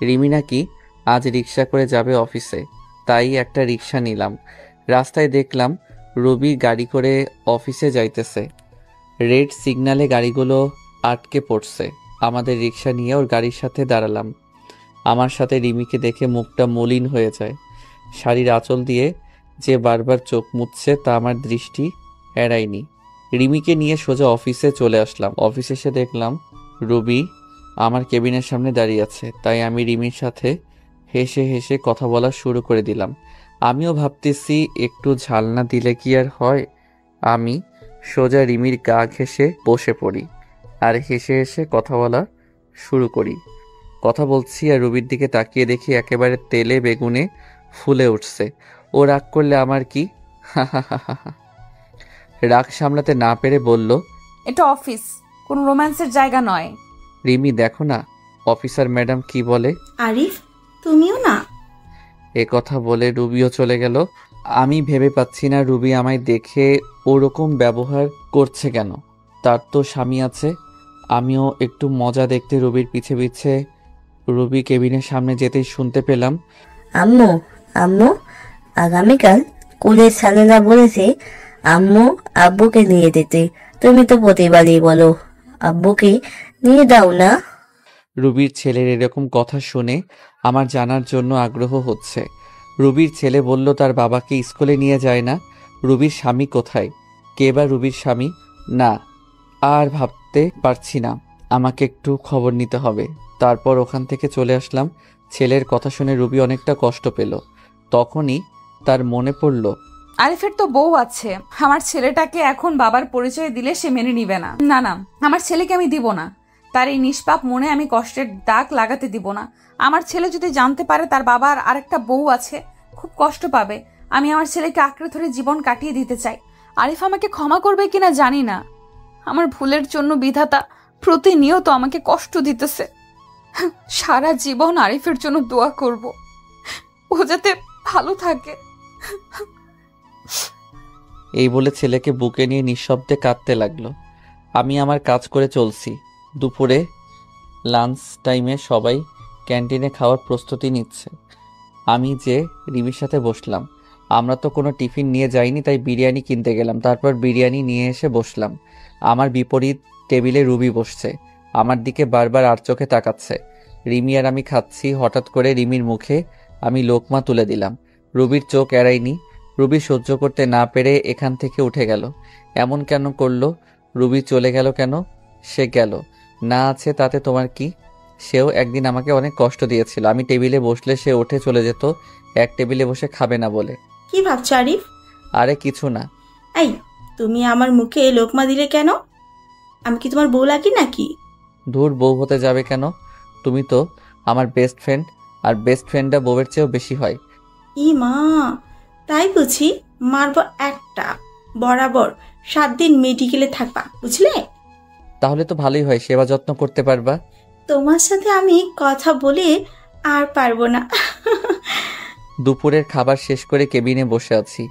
রিমি নাকি আজ রিক্সা করে যাবে অফিসে, তাই একটা রিক্সা নিলাম। রাস্তায় দেখলাম রবি গাড়ি করে অফিসে যাইতেছে। রেড সিগন্যালে গাড়িগুলো আটকে পড়ছে। আমাদের রিক্সা নিয়ে ওর গাড়ির সাথে দাঁড়ালাম। আমার সাথে রিমিকে দেখে মুখটা মলিন হয়ে যায়। শাড়ির আঁচল দিয়ে যে বারবার চোখ মুছছে তা আমার দৃষ্টি এড়ায়নি। রিমিকে নিয়ে সোজা অফিসে চলে আসলাম। অফিসে এসে দেখলাম রবি আমার কেবিনের সামনে দাঁড়িয়ে আছে, তাই আমি রিমির সাথে হেসে হেসে কথা বলা শুরু করে দিলাম। আমিও ভাবতেছি একটু ঝাল না দিলে কি আর হয়। আমি সোজা রিমির গা ঘেঁষে বসে পড়ি আর হেসে হেসে কথা বলা শুরু করি। কথা বলছি আর রবির দিকে তাকিয়ে দেখি একেবারে তেলে বেগুনে ফুলে উঠছে। ও রাগ করলে আমার কি, রাগ সামলাতে না পেরে বলল, এটা অফিস, কোন রোম্যান্সের জায়গা নয়। রিমি দেখো না অফিসার ম্যাডাম কি বলে। আরিফ, তুমিও না। এ কথা বলে রুবিও চলে গেল। আমি ভেবে পাচ্ছি না রুবি আমায় দেখে ওরকম ব্যবহার করছে কেন। তার তো স্বামী আছে। আমিও একটু মজা দেখতে রুবির পিছে পিছে রুবি কেবিনের সামনে যেতেই শুনতে পেলাম, আম্মু আম্মু আগামীকাল কুলের সালেরা বলেছে আম্মু আব্বুকে নিয়ে যেতে। তুমি তো প্রতিবারই বলো আব্বুকে নিয়ে দাও না। রুবির ছেলের এরকম কথা শুনে আমার জানার জন্য আগ্রহ হচ্ছে। রুবির ছেলে বলল তার বাবাকে স্কুলে নিয়ে যায় না। রুবির স্বামী কোথায়? কে বা রুবির স্বামী? না, আর ভাবতে পারছি না। আমাকে একটু খবর নিতে হবে। তারপর ওখান থেকে চলে আসলাম। ছেলের কথা শুনে রুবি অনেকটা কষ্ট পেল। তখনই তার মনে পড়ল, আরিফের তো বউ আছে। আমার ছেলেটাকে এখন বাবার পরিচয় দিলে সে মেনে নিবে না। না না, আমার ছেলেকে আমি দিব না। তার এই নিষ্পাপ মনে আমি কষ্টের দাগ লাগাতে দিব না। আমার ছেলে যদি জানতে পারে তার বাবার আরেকটা বউ আছে, খুব কষ্ট পাবে। আমি আমার ছেলেকে আঁকড়ে ধরে জীবন কাটিয়ে দিতে চাই। আরিফ আমাকে ক্ষমা করবে কিনা জানি না। আমার ভুলের জন্য বিধাতা প্রতিনিয়ত আমাকে কষ্ট দিতেছে। সারা জীবন আরিফের জন্য দোয়া করব, ও যাতে ভালো থাকে। এই বলে ছেলেকে বুকে নিয়ে নিঃশব্দে কাঁদতে লাগলো। আমি আমার কাজ করে চলছি। দুপুরে লাঞ্চ টাইমে সবাই ক্যান্টিনে খাওয়ার প্রস্তুতি নিচ্ছে। আমি যে রিমির সাথে বসলাম। আমরা তো কোনো টিফিন নিয়ে যাইনি, তাই বিরিয়ানি কিনতে গেলাম। তারপর বিরিয়ানি নিয়ে এসে বসলাম। আমার বিপরীত টেবিলে রুবি বসছে। আমার দিকে বারবার আর চোখে তাকাচ্ছে। রিমি আর আমি খাচ্ছি। হঠাৎ করে রিমির মুখে আমি লোকমা তুলে দিলাম। রুবির চোখ এড়ায়নি। রুবি সহ্য করতে না পেরে এখান থেকে উঠে গেল। এমন কেন করলো? রুবি চলে গেল কেন? সে গেল না আছে তাতে তোমার কি? সেও একদিন আমাকে অনেক কষ্ট দিয়েছিল। আমি টেবিলে বসলে সে উঠে চলে যেত, এক টেবিলে বসে খাবে না বলে। কি ভাবছো আরিফ? আরে কিছু না। এই, তুমি আমার মুখে লোকমা দিলে কেন? আমি কি তোমার বউ লাগি নাকি? দূর, বউ হতে যাবে কেন? তুমি তো আমার বেস্ট ফ্রেন্ড, আর বেস্ট ফ্রেন্ডটা বউয়ের চেয়েও বেশি হয়। ই মা, তাই বুঝি? মারবো একটা। বরাবর 7 দিন মেডিকেলে থাকবা, বুঝলে? তাহলে তো ভালোই হয়, সেবা যত্ন করতে পারবা। তোমার সাথে আমি কথা বলে আর পারবো না। দুপুরের খাবার শেষ করে কেবিনে বসে আছি।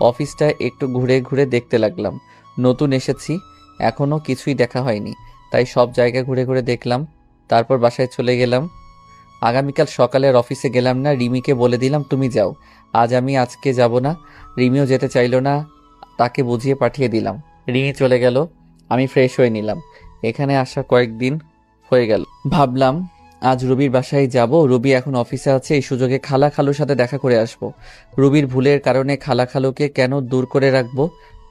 অফিসটা একটু ঘুরে ঘুরে দেখতে লাগলাম। নতুন এসেছি, এখনো কিছুই দেখা হয়নি, তাই সব জায়গা ঘুরে ঘুরে দেখলাম। তারপর বাসায় চলে গেলাম। আগামীকাল সকালে আর অফিসে গেলাম না। রিমিকে বলে দিলাম তুমি যাও, আজকে যাব না। রিমিও যেতে চাইলো না, তাকে বুঝিয়ে পাঠিয়ে দিলাম। রিমি চলে গেল। আমি ফ্রেশ হয়ে নিলাম। এখানে আসা কয়েকদিন হয়ে গেল। ভাবলাম আজ রুবির বাসায় যাব। রুবি এখন অফিসে আছে, এই সুযোগে খালা খালুর সাথে দেখা করে আসব। রুবির ভুলের কারণে খালা খালুকে কেন দূর করে রাখবো?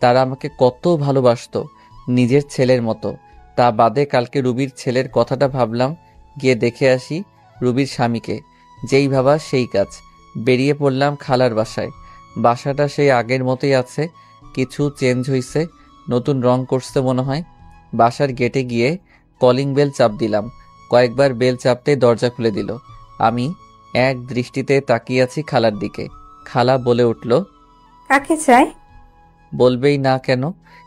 তারা আমাকে কত ভালোবাসতো, নিজের ছেলের মতো। তা বাদে কালকে রুবির ছেলের কথাটা ভাবলাম, গিয়ে দেখে আসি রুবির স্বামীকে। যেই ভাবা সেই কাজ। বেরিয়ে পড়লাম খালার বাসায়। বাসাটা সেই আগের মতোই আছে, কিছু চেঞ্জ হইছে, নতুন রং করছে মনে হয়। বাসার গেটে গিয়ে কলিং বেল চাপ দিলাম। কয়েকবার বেল চাপতে দরজা খুলে দিল। আমি এক দৃষ্টিতে তাকিয়ে আছি খালার দিকে। খালা বলে উঠল, কাকে চাই? বলবেই না কেন?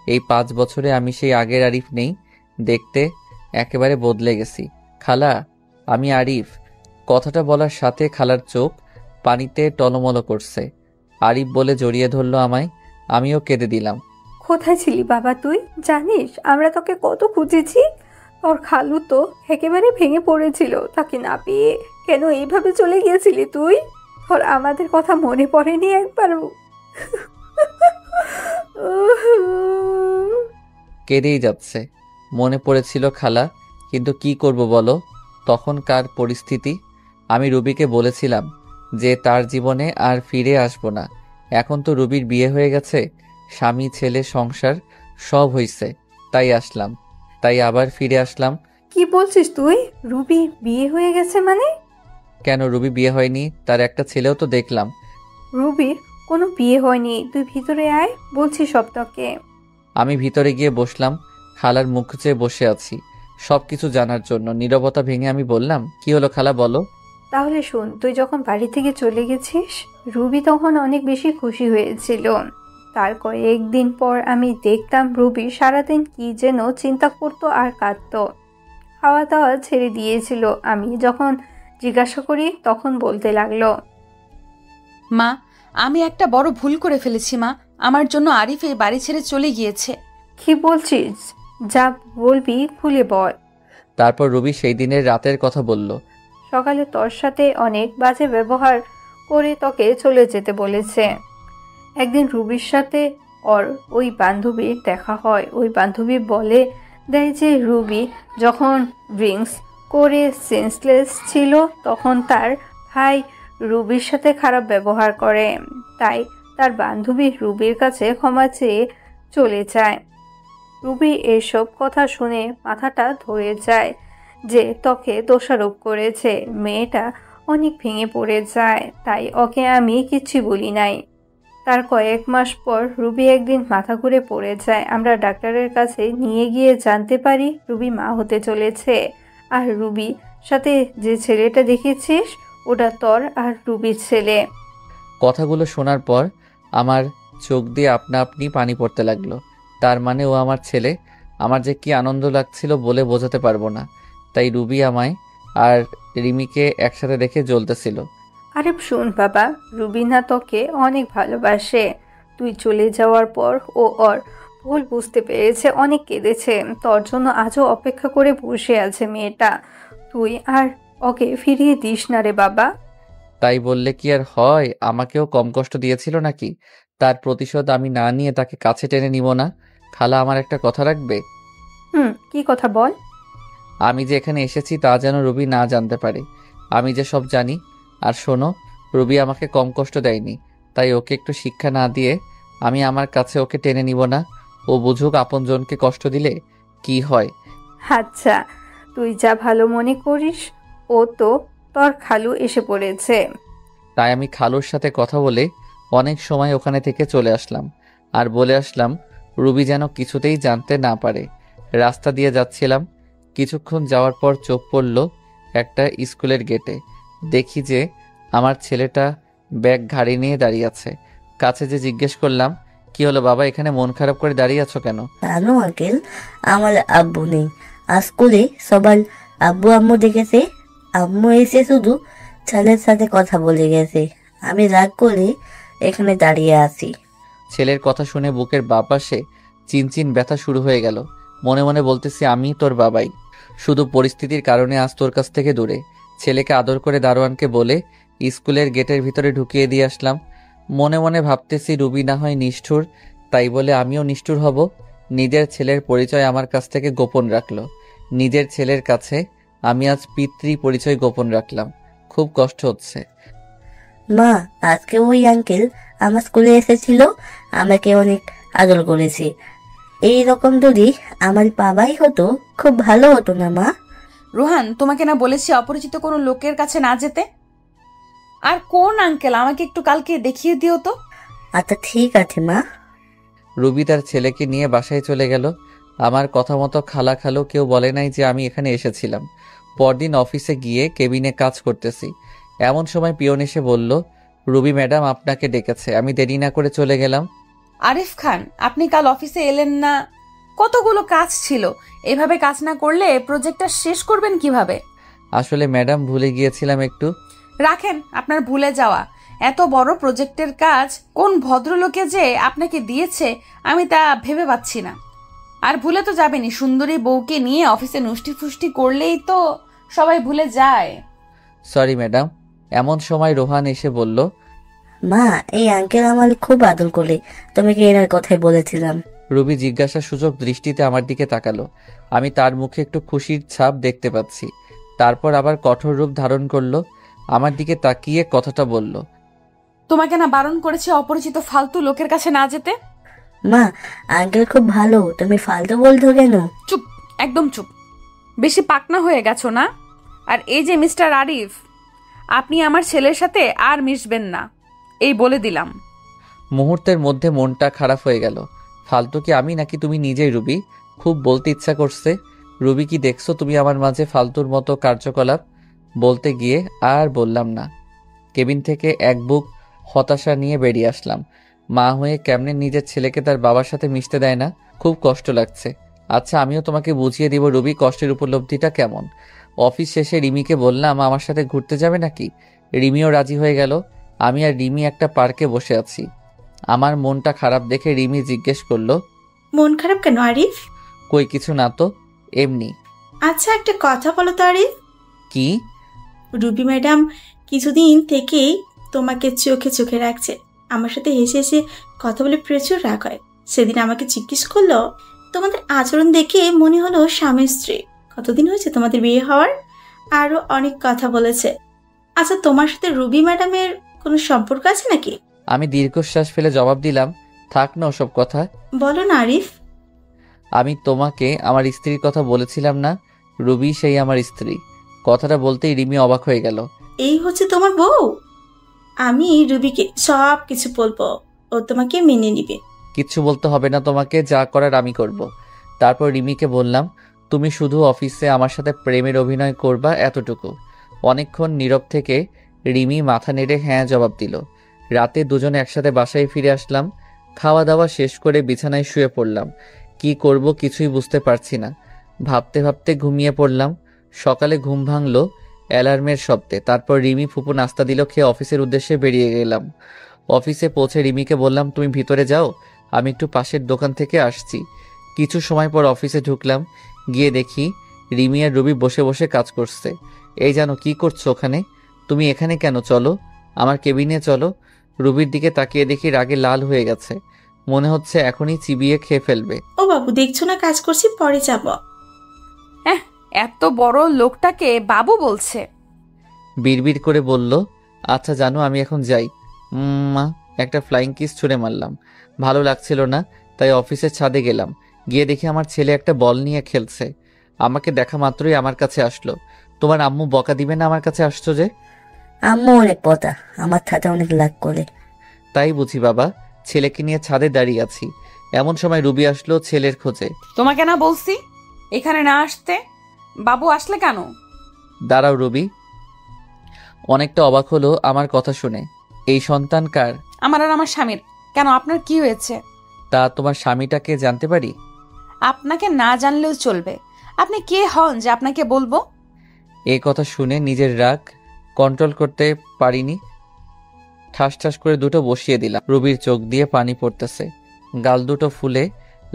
এই 5 বছরে আমি সেই আগের আরিফ নেই, দেখতে একেবারে বদলে গেছি। খালা, আমি আরিফ। কথাটা বলার সাথে খালার চোখ পানিতে টলমল করছে। আরিফ বলে জড়িয়ে ধরল আমায়। আমিও কেঁদে দিলাম। কোথায় ছিলি বাবা তুই? জানিস আমরা তোকে কত খুঁজেছি। তোর খালু তো একেবারে ভেঙে পড়েছিল, তাকে না পেয়ে কেন এইভাবে চলে গিয়েছিলি তুই? তোর আমাদের কথা মনে পড়েনি একবারও? কেঁদেই যাচ্ছে। মনে পড়েছিল খালা, কিন্তু কি করব বলো, তখনকার পরিস্থিতি। আমি রুবিকে বলেছিলাম যে তার জীবনে আর ফিরে আসব না। এখন তো রুবির বিয়ে হয়ে গেছে, স্বামী ছেলে সংসার সব হইছে, তাই আসলাম, তাই আবার ফিরে আসলাম। কি বলছিস তুই? রুবি বিয়ে হয়ে গেছে মানে? কেন, রুবি বিয়ে হয়নি? তার একটা ছেলেও তো দেখলাম। রুবির কোনো বিয়ে হয়নি, তুই ভিতরে আয়, বলছি সব তোকে। আমি ভিতরে গিয়ে বসলাম। খালার মুখ চেয়ে বসে আছি সবকিছু জানার জন্য। নীরবতা ভেঙে আমি বললাম, কি হলো খালা, বলো। তাহলে শোন, তুই যখন বাড়ি থেকে চলে গেছিস, রুবি তখন অনেক বেশি খুশি হয়েছিল। তার কয়েকদিন পর আমি দেখতাম রুবি সারাদিন কি যেন চিন্তা করতো আর কাঁদতো। খাওয়া দাওয়া ছেড়ে দিয়েছিল। আমি যখন জিজ্ঞাসা করি তখন বলতে লাগলো, মা, আমি একটা বড় ভুল করে ফেলেছি মা। আমার জন্য আরিফ এই বাড়ি ছেড়ে চলে গিয়েছে। কি বলছিস? যা বলবি খুলে বল। তারপর রুবি সেই দিনের রাতের কথা বলল। সকালে তোর সাথে অনেক বাজে ব্যবহার করে তোকে চলে যেতে বলেছে। একদিন রুবির সাথে ওর ওই বান্ধবীর দেখা হয়। ওই বান্ধবী বলে দেয় যে রুবি যখন ড্রিঙ্কস করে সেন্সলেস ছিল তখন তার ভাই রুবির সাথে খারাপ ব্যবহার করে। তাই তার বান্ধবী রুবির কাছে ক্ষমা চেয়ে চলে যায়। রুবি এসব কথা শুনে মাথাটা ধরে যায় যে তোকে দোষারোপ করেছে। মেয়েটা অনেক ভেঙে পড়ে যায়, তাই ওকে আমি কিচ্ছু বলি নাই। তার কয়েক মাস পর রুবি একদিন মাথা ঘুরে পড়ে যায়। আমরা ডাক্তারের কাছে নিয়ে গিয়ে জানতে পারি রুবি মা হতে চলেছে। আর রুবির সাথে যে ছেলেটা দেখেছিস ওটা তোর আর রুবির ছেলে। কথাগুলো শোনার পর আমার চোখ দিয়ে আপনা আপনি পানি পড়তে লাগলো। তার মানে ও আমার ছেলে। আমার যে কি আনন্দ লাগছিল বলে বোঝাতে পারবো না। তাই রুবি আমায় আর রিমিকে একসাথে দেখে জ্বলতেছিল। আরে শোন বাবা, রুবিনা তোকে অনেক ভালোবাসে। তুই চলে যাওয়ার পর ও ওর ভুল বুঝতে পেরেছে, অনেক কেঁদেছে। তোর জন্য আজও অপেক্ষা করে বসে আছে মেয়েটা। তুই আর ওকে ফিরিয়ে দিস না রে বাবা। তাই বললে কি আর হয়? আমাকেও কম কষ্ট দিয়েছিল নাকি? তার প্রতিশোধ আমি না নিয়ে তাকে কাছে টেনে নিব না? খালা আমার একটা কথা রাখবে? কি কথা বল। আমি যে এখানে এসেছি তা যেন রুবি না জানতে পারে। আমি যে সব জানি। আর শোনো, রুবি আমাকে কম কষ্ট দেয়নি, তাই ওকে একটু শিক্ষা না দিয়ে আমি আমার কাছে ওকে টেনে নিব না। ও বুঝুক আপনজনকে কষ্ট দিলে কি হয়। আচ্ছা, তুই যা ভালো মনে করিস। ও তো তোর খালু এসে পড়েছে। তাই আমি খালুর সাথে কথা বলে অনেক সময় ওখানে থেকে চলে আসলাম। আর বলে আসলাম রুবি যেন কিছুতেই জানতে না পারে। রাস্তা দিয়ে যাচ্ছিলাম। কিছুক্ষণ যাওয়ার পর চোখ পড়ল একটা স্কুলের গেটে। দেখি যে আমার ছেলেটা ব্যাগ ঘাড়ি নিয়ে দাঁড়িয়ে আছে। কাছে যে জিজ্ঞেস করলাম, কি হলো বাবা, এখানে মন খারাপ করে দাঁড়িয়ে আছো কেন? জানো আঙ্কেল, আমার আব্বু নেই। আজ স্কুলে সবার আব্বু আম্মু দেখেছে। আম্মু এসে শুধু ছেলের সাথে কথা বলে গেছে। আমি রাগ করে এখানে দাঁড়িয়ে আছি। ছেলের কথা শুনে বুকের বাঁ পাশে চিনচিন ব্যথা শুরু হয়ে গেল। মনে মনে বলতেছি, আমি তোর বাবাই, শুধু পরিস্থিতির কারণে আজ তোর কাছ থেকে দূরে। ছেলেকে আদর করে দারোয়ানকে বলে স্কুলের গেটের ভিতরে ঢুকিয়ে দিয়ে আসলাম। মনে মনে ভাবতেছি রুবি না হয় নিষ্ঠুর, তাই বলে আমিও নিষ্ঠুর হব? নিজের ছেলের পরিচয় আমার কাছ থেকে গোপন রাখলো। নিজের ছেলের কাছে আমি আজ পিতৃ পরিচয় গোপন রাখলাম। খুব কষ্ট হচ্ছে। মা, আজকে ওই আঙ্কেল আমার স্কুলে এসেছিল, আমাকে অনেক আদর করেছে। এই রকম যদি আমার বাবাই হতো খুব ভালো হতো না মা? রোহান, তোমাকে না বলেছি অপরিচিত কোনো লোকের কাছে না যেতে? আর কোন আঙ্কেল, আমাকে একটু কালকে দেখিয়ে দিও তো। আচ্ছা ঠিক আছে মা। রুবি তার ছেলেকে নিয়ে বাসায় চলে গেল। আমার কথা মতো খালা খালু কেউ বলে নাই যে আমি এখানে এসেছিলাম। পরদিন অফিসে গিয়ে কেবিনে কাজ করতেছি, এমন সময় পিয়ন এসে বলল, রুবি ম্যাডাম আপনাকে ডেকেছে। আমি দেরি না করে চলে গেলাম। আরিফ খান, আপনি কাল অফিসে এলেন না? কতগুলো কাজ ছিল, এভাবে কাজ না করলে প্রজেক্টটা শেষ করবেন কিভাবে? আসলে ম্যাডাম ভুলে গিয়েছিলাম একটু। রাখেন আপনার ভুলে যাওয়া। এত বড় প্রজেক্টের কাজ কোন ভদ্রলোকে যে আপনাকে দিয়েছে আমি তা ভেবে পাচ্ছি না। আর ভুলে তো যাবেনি, সুন্দরী বউকে নিয়ে অফিসে নুষ্টি ফুষ্টি করলেই তো সবাই ভুলে যায়। Sorry madam. এমন সময় রোহান এসে বলল, মা এই আঙ্কেল আমার খুব আদর করে, তোমাকে এর কথাই বলেছিলাম। রুবি জিজ্ঞাসা সূচক দৃষ্টিতে আমার দিকে তাকালো। আমি তার মুখে একটু খুশির ছাপ দেখতে পাচ্ছি। তারপর আবার কঠোর রূপ ধারণ করলো। আমার দিকে তাকিয়ে কথাটা বলল, তোমাকে না বারণ করেছি অপরিচিত ফালতু লোকের কাছে না যেতে? মা আঙ্কেল খুব ভালো, তুমি ফালতু বলছো কেন? চুপ, একদম চুপ। বেশি পাকনা হয়ে গেছো না? আর এই যে মিস্টার আরিফ, আপনি আমার ছেলের সাথে আর মিশবেন না, এই বলে দিলাম। মুহূর্তের মধ্যে মনটা খারাপ হয়ে গেল। ফালতু কি আমি নাকি তুমি নিজেই? রুবি, খুব বলতে ইচ্ছা করছে। রুবি কি দেখছো তুমি আমার মাঝে ফালতুর মতো কার্যকলাপ? বলতে গিয়ে আর বললাম না। কেবিন থেকে এক বুক হতাশা নিয়ে বেরিয়ে আসলাম। মা হয়ে কেমনে নিজের ছেলেকে তার বাবার সাথে মিশতে দেয় না, খুব কষ্ট লাগছে। আচ্ছা আমিও তোমাকে বুঝিয়ে দিব রুবি কষ্টের উপলব্ধিটা কেমন। অফিস শেষে রিমিকে বললাম আমার সাথে ঘুরতে যাবে নাকি। রিমিও রাজি হয়ে গেল। আমি আর রিমি একটা পার্কে বসে আছি। আমার মনটা খারাপ দেখে রিমি জিজ্ঞেস করলো, মন খারাপ কেন আরিফ? কই কিছু না তো, এমনি। আচ্ছা একটা কথা বলো তো আরিফ। কি? রুবি ম্যাডাম কিছুদিন থেকেই তোমাকে চোখে চোখে রাখছে। আমার সাথে হেসে হেসে কথা বলে প্রচুর রাগ হয়। সেদিন আমাকে জিজ্ঞেস করলো, তোমাদের আচরণ দেখে মনে হলো স্বামী স্ত্রী, কতদিন হয়েছে তোমাদের বিয়ে হওয়ার? আরো অনেক কথা বলেছে। আচ্ছা তোমার সাথে রুবি ম্যাডামের কোনো সম্পর্ক আছে নাকি? আমি দীর্ঘশ্বাস ফেলে জবাব দিলাম, থাক না ওসব কথা। বলো না আরিফ। আমি তোমাকে আমার স্ত্রীর কথা বলেছিলাম না? রুবি সেই আমার স্ত্রী। কথাটা বলতেই রিমি অবাক হয়ে গেল। এই হচ্ছে তোমার বউ? আমি রুবিকে সব কিছু বলবো, ও তোমাকে মেনে নিবে। কিচ্ছু বলতে হবে না তোমাকে, যা করার আমি করব। তারপর রিমিকে বললাম, তুমি শুধু অফিসে আমার সাথে প্রেমের অভিনয় করবা, এতটুকু। অনেকক্ষণ নীরব থেকে রিমি মাথা নেড়ে হ্যাঁ জবাব দিল। রাতে দুজনে একসাথে বাসায় ফিরে আসলাম। খাওয়া দাওয়া শেষ করে বিছানায় শুয়ে পড়লাম। কি করব কিছুই বুঝতে পারছি না। ভাবতে ভাবতে ঘুমিয়ে পড়লাম। সকালে ঘুম ভাঙলো অ্যালার্মের শব্দে। তারপর রিমি ফুপু নাস্তা দিল, খেয়ে অফিসের উদ্দেশ্যে বেরিয়ে গেলাম। অফিসে পৌঁছে রিমিকে বললাম, তুমি ভিতরে যাও, আমি একটু পাশের দোকান থেকে আসছি। কিছু সময় পর অফিসে ঢুকলাম। গিয়ে দেখি রিমি আর রুবি বসে বসে কাজ করছে। এই জানো কি করছো ওখানে? তুমি এখানে কেন? চলো আমার কেবিনে চলো। রুবির দিকে তাকিয়ে দেখি রাগে লাল হয়ে গেছে। মনে হচ্ছে এখনই চিবিয়ে খেয়ে ফেলবে। ও বাবু দেখছো না কাজ করছি, পরে যাব। এত বড় লোকটাকে বাবু বলছে। বিড়বিড় করে বলল, আচ্ছা জানো আমি এখন যাই। মা একটা ফ্লাইং কিস ছুঁড়ে মারলাম। ভালো লাগছিল না, তাই অফিসের ছাদে গেলাম। গিয়ে দেখি আমার ছেলে একটা বল নিয়ে খেলছে। আমাকে দেখা মাত্রই আমার কাছে আসলো। তোমার আম্মু বকা দিবে না আমার কাছে আসছো যে? আম্মু অনেক পতা, আমার সাথে অনেক লাগ করে। তাই বুঝি বাবা, ছেলেকে নিয়ে ছাদে দাঁড়িয়ে আছি। এমন সময় রুবি আসলো ছেলের খোঁজে। তোমাকে না বলছি এখানে না আসতে? বাবু আসলে কেন? দাঁড়াও রুবি। অনেকটা অবাক হলো আমার কথা শুনে। এই সন্তান কার? আমার আর আমার স্বামীর। কেন, আপনার কি হয়েছে? তা তোমার স্বামীটাকে জানতে পারি? আপনাকে না জানলেও চলবে। আপনি কে হন যে আপনাকে বলবো? এই কথা শুনে নিজের রাগ কন্ট্রোল করতে পারিনি। ঠাস ঠাস করে দুটো বসিয়ে দিলাম। রুবির চোখ দিয়ে পানি পড়তেছে, গাল দুটো ফুলে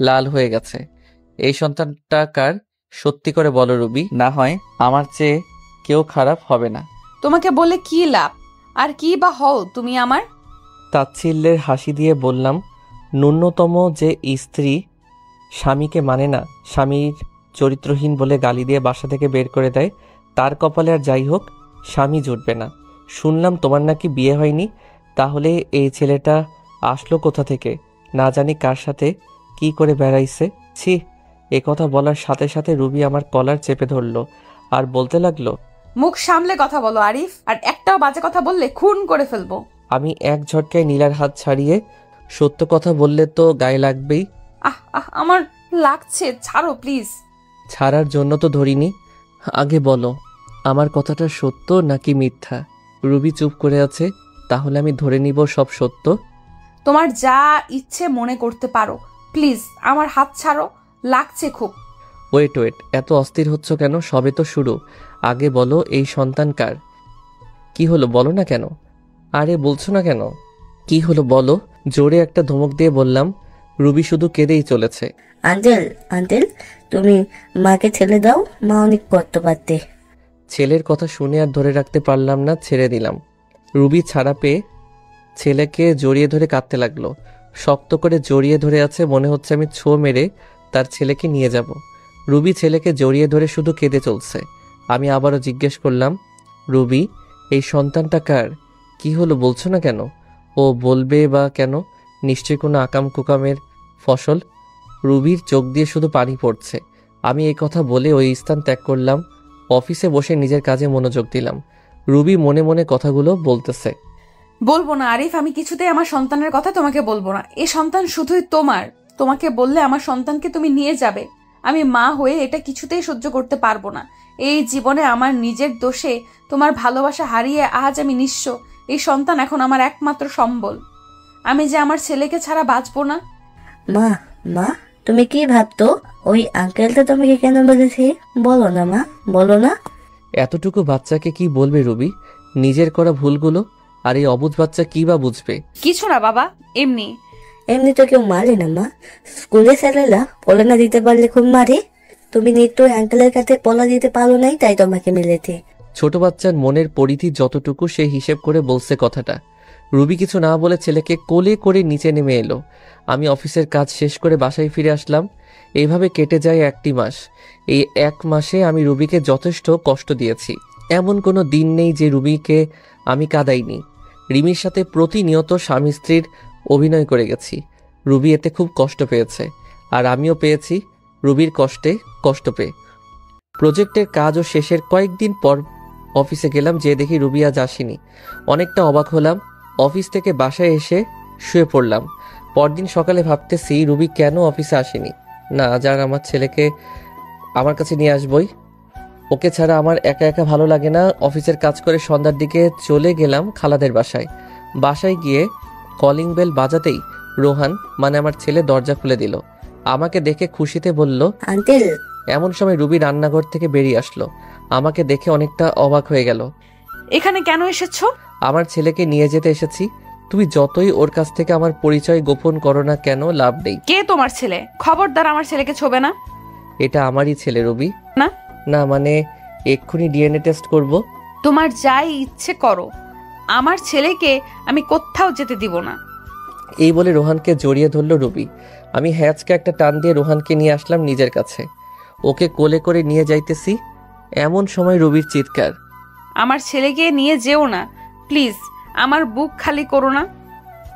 লাল হয়ে গেছে। এই সন্তানটা কার? সত্যি করে বলো রুবি, না হয় আমার চেয়ে কেউ খারাপ হবে না। তোমাকে বলে কি লাভ? আর কি বা হও তুমি আমার? তাচ্ছিল্যের হাসি দিয়ে বললাম, ন্যূনতম যে স্ত্রী স্বামীকে মানে না, স্বামীর চরিত্রহীন বলে গালি দিয়ে বাসা থেকে বের করে দেয়, তার কপালে আর যাই হোক স্বামী জুটবে না। শুনলাম তোমার নাকি বিয়ে হয়নি, তাহলে এই ছেলেটা আসলো কোথা থেকে? না জানি কার সাথে কি করে বেড়াইছে। ছি! এ কথা বলার সাথে সাথে রুবি আমার কলার চেপে ধরলো আর বলতে লাগলো, মুখ সামলে কথা বলো আরিফ, আর একটাও বাজে কথা বললে খুন করে ফেলবো। আমি এক ঝটকায় নীলার হাত ছাড়িয়ে, সত্য কথা বললে তো গায়ে লাগবেই। আমার লাগছে, ছাড়ো প্লিজ। ছাড়ার জন্য তো ধরিনি। আগে বলো, আমার কথাটা সত্য নাকি মিথ্যা? রুবি চুপ করে আছে, তাহলে আমি ধরে নিব সব সত্য। তোমার যা ইচ্ছে মনে করতে পারো, প্লিজ আমার হাত ছাড়ো, লাগছে খুব। ওয়েট, এত অস্থির হচ্ছ কেন? সবে তো শুরু। আগে বলো, এই সন্তান কার? কি হলো বলো না কেন? আরে বলছো না কেন? কি হলো বলো। জোরে একটা ধমক দিয়ে বললাম। রুবি শুধু কেঁদেই চলেছে। আঙ্কেল তুমি মাকে ছেড়ে দাও, মা অনেক করতে পারতে। ছেলের কথা শুনে আর ধরে রাখতে পারলাম না, ছেড়ে দিলাম। রুবি ছাড়া পেয়ে ছেলেকে জড়িয়ে ধরে কাঁদতে লাগলো। শক্ত করে জড়িয়ে ধরে আছে, মনে হচ্ছে আমি ছো মেরে তার ছেলেকে নিয়ে যাব। রুবি ছেলেকে জড়িয়ে ধরে শুধু কেঁদে চলছে। আমি আবারও জিজ্ঞেস করলাম, রুবি এই সন্তানটা কার? কি হলো বলছো না কেন? ও বলবে বা কেন? নিশ্চয়ই কোনো আকাম কুকামের ফসল। রুবির চোখ দিয়ে শুধু পানি পড়ছে। আমি এই কথা বলে ওই স্থান ত্যাগ করলাম। অফিসে বসে নিজের কাজে মনোযোগ দিলাম। রুবি মনে মনে কথাগুলো বলতেছে। বলবো না আরিফ, আমি কিছুতেই আমার সন্তানের কথা তোমাকে বলবো না। এই সন্তান শুধুই তোমার। তোমাকে বললে আমার সন্তানকে তুমি নিয়ে যাবে। আমি মা হয়ে এটা কিছুতেই সহ্য করতে পারবো না। এই জীবনে আমার নিজের দোষে তোমার ভালোবাসা হারিয়ে আজ আমি নিঃস্ব। এই সন্তান এখন আমার একমাত্র সম্বল। আমি যে আমার ছেলেকে ছাড়া বাঁচবো না। মা তুমি কি ভাবতো? ওই আঙ্কেলটা তোমাকে কেন বলেছে? বলো না মা, বলো না। এতটুকু বাচ্চাকে কি বলবে রুবি? নিজের করা ভুলগুলো। আর এই অবুঝ বাচ্চা কি বা বুঝবে? কিছু না বাবা, এমনি তো কেউ মারে না মা। স্কুলে ছেলেরা পড়ানা দিতে পারলে খুব মারে। তুমি নিশ্চয়ই আঙ্কেলের কাছে পড়া দিতে পারো নাই, তাই তোমাকে মেলেছে। ছোট বাচ্চার মনের পরিধি যতটুকু সে হিসেব করে বলছে কথাটা। রুবি কিছু না বলে ছেলেকে কোলে করে নিচে নেমে এলো। আমি অফিসের কাজ শেষ করে বাসায় ফিরে আসলাম। এইভাবে কেটে যায় 1টি মাস। এই 1 মাসে আমি রুবিকে যথেষ্ট কষ্ট দিয়েছি। এমন কোনো দিন নেই যে রুবিকে আমি কাঁদাইনি। রিমির সাথে প্রতিনিয়ত স্বামী স্ত্রীর অভিনয় করে গেছি। রুবি এতে খুব কষ্ট পেয়েছে, আর আমিও পেয়েছি রুবির কষ্টে কষ্ট পেয়ে। প্রজেক্টের কাজও শেষের কয়েকদিন পর অফিসে গেলাম, যে দেখি রুবি আজ আসেনি। অনেকটা অবাক হলাম। অফিস থেকে বাসায় এসে শুয়ে পড়লাম। পরদিন সকালে ভাবতেছি রুবি কেন অফিসে আসেনি। না, আজ আর আমার ছেলেকে আমার কাছে নিয়ে আসবই। ওকে ছাড়া আমার একা একা ভালো লাগে না। অফিসের কাজ করে সন্ধ্যার দিকে চলে গেলাম খালাদের বাসায়। বাসায় গিয়ে কলিং বেল বাজাতেই রোহান, মানে আমার ছেলে, দরজা খুলে দিল। আমাকে দেখে খুশিতে বলল, আঙ্কেল। এমন সময় রুবি রান্নাঘর থেকে বেরিয়ে আসলো। আমাকে দেখে অনেকটা অবাক হয়ে গেল। এখানে কেন এসেছো? আমার ছেলেকে নিয়ে যেতে এসেছি। তুমি যতই ওর কাছ থেকে আমার পরিচয় গোপন করো না কেন, লাভ নেই। কে তোমার ছেলে? খবরদার আমার ছেলেকে ছোবে না। এটা আমারই ছেলে রুবি। না না, মানে এক্ষুনি ডিএনএ টেস্ট করব। তোমার যাই ইচ্ছে করো, আমার ছেলেকে আমি কোথাও যেতে দিব না। এই বলে রোহানকে জড়িয়ে ধরলো রুবি। আমি হ্যাচকে একটা টান দিয়ে রোহানকে নিয়ে আসলাম নিজের কাছে। ওকে কোলে করে নিয়ে যাইতেছি, এমন সময় রুবির চিৎকার, আমার ছেলেকে নিয়ে যেও না প্লিজ, আমার বুক খালি করো না,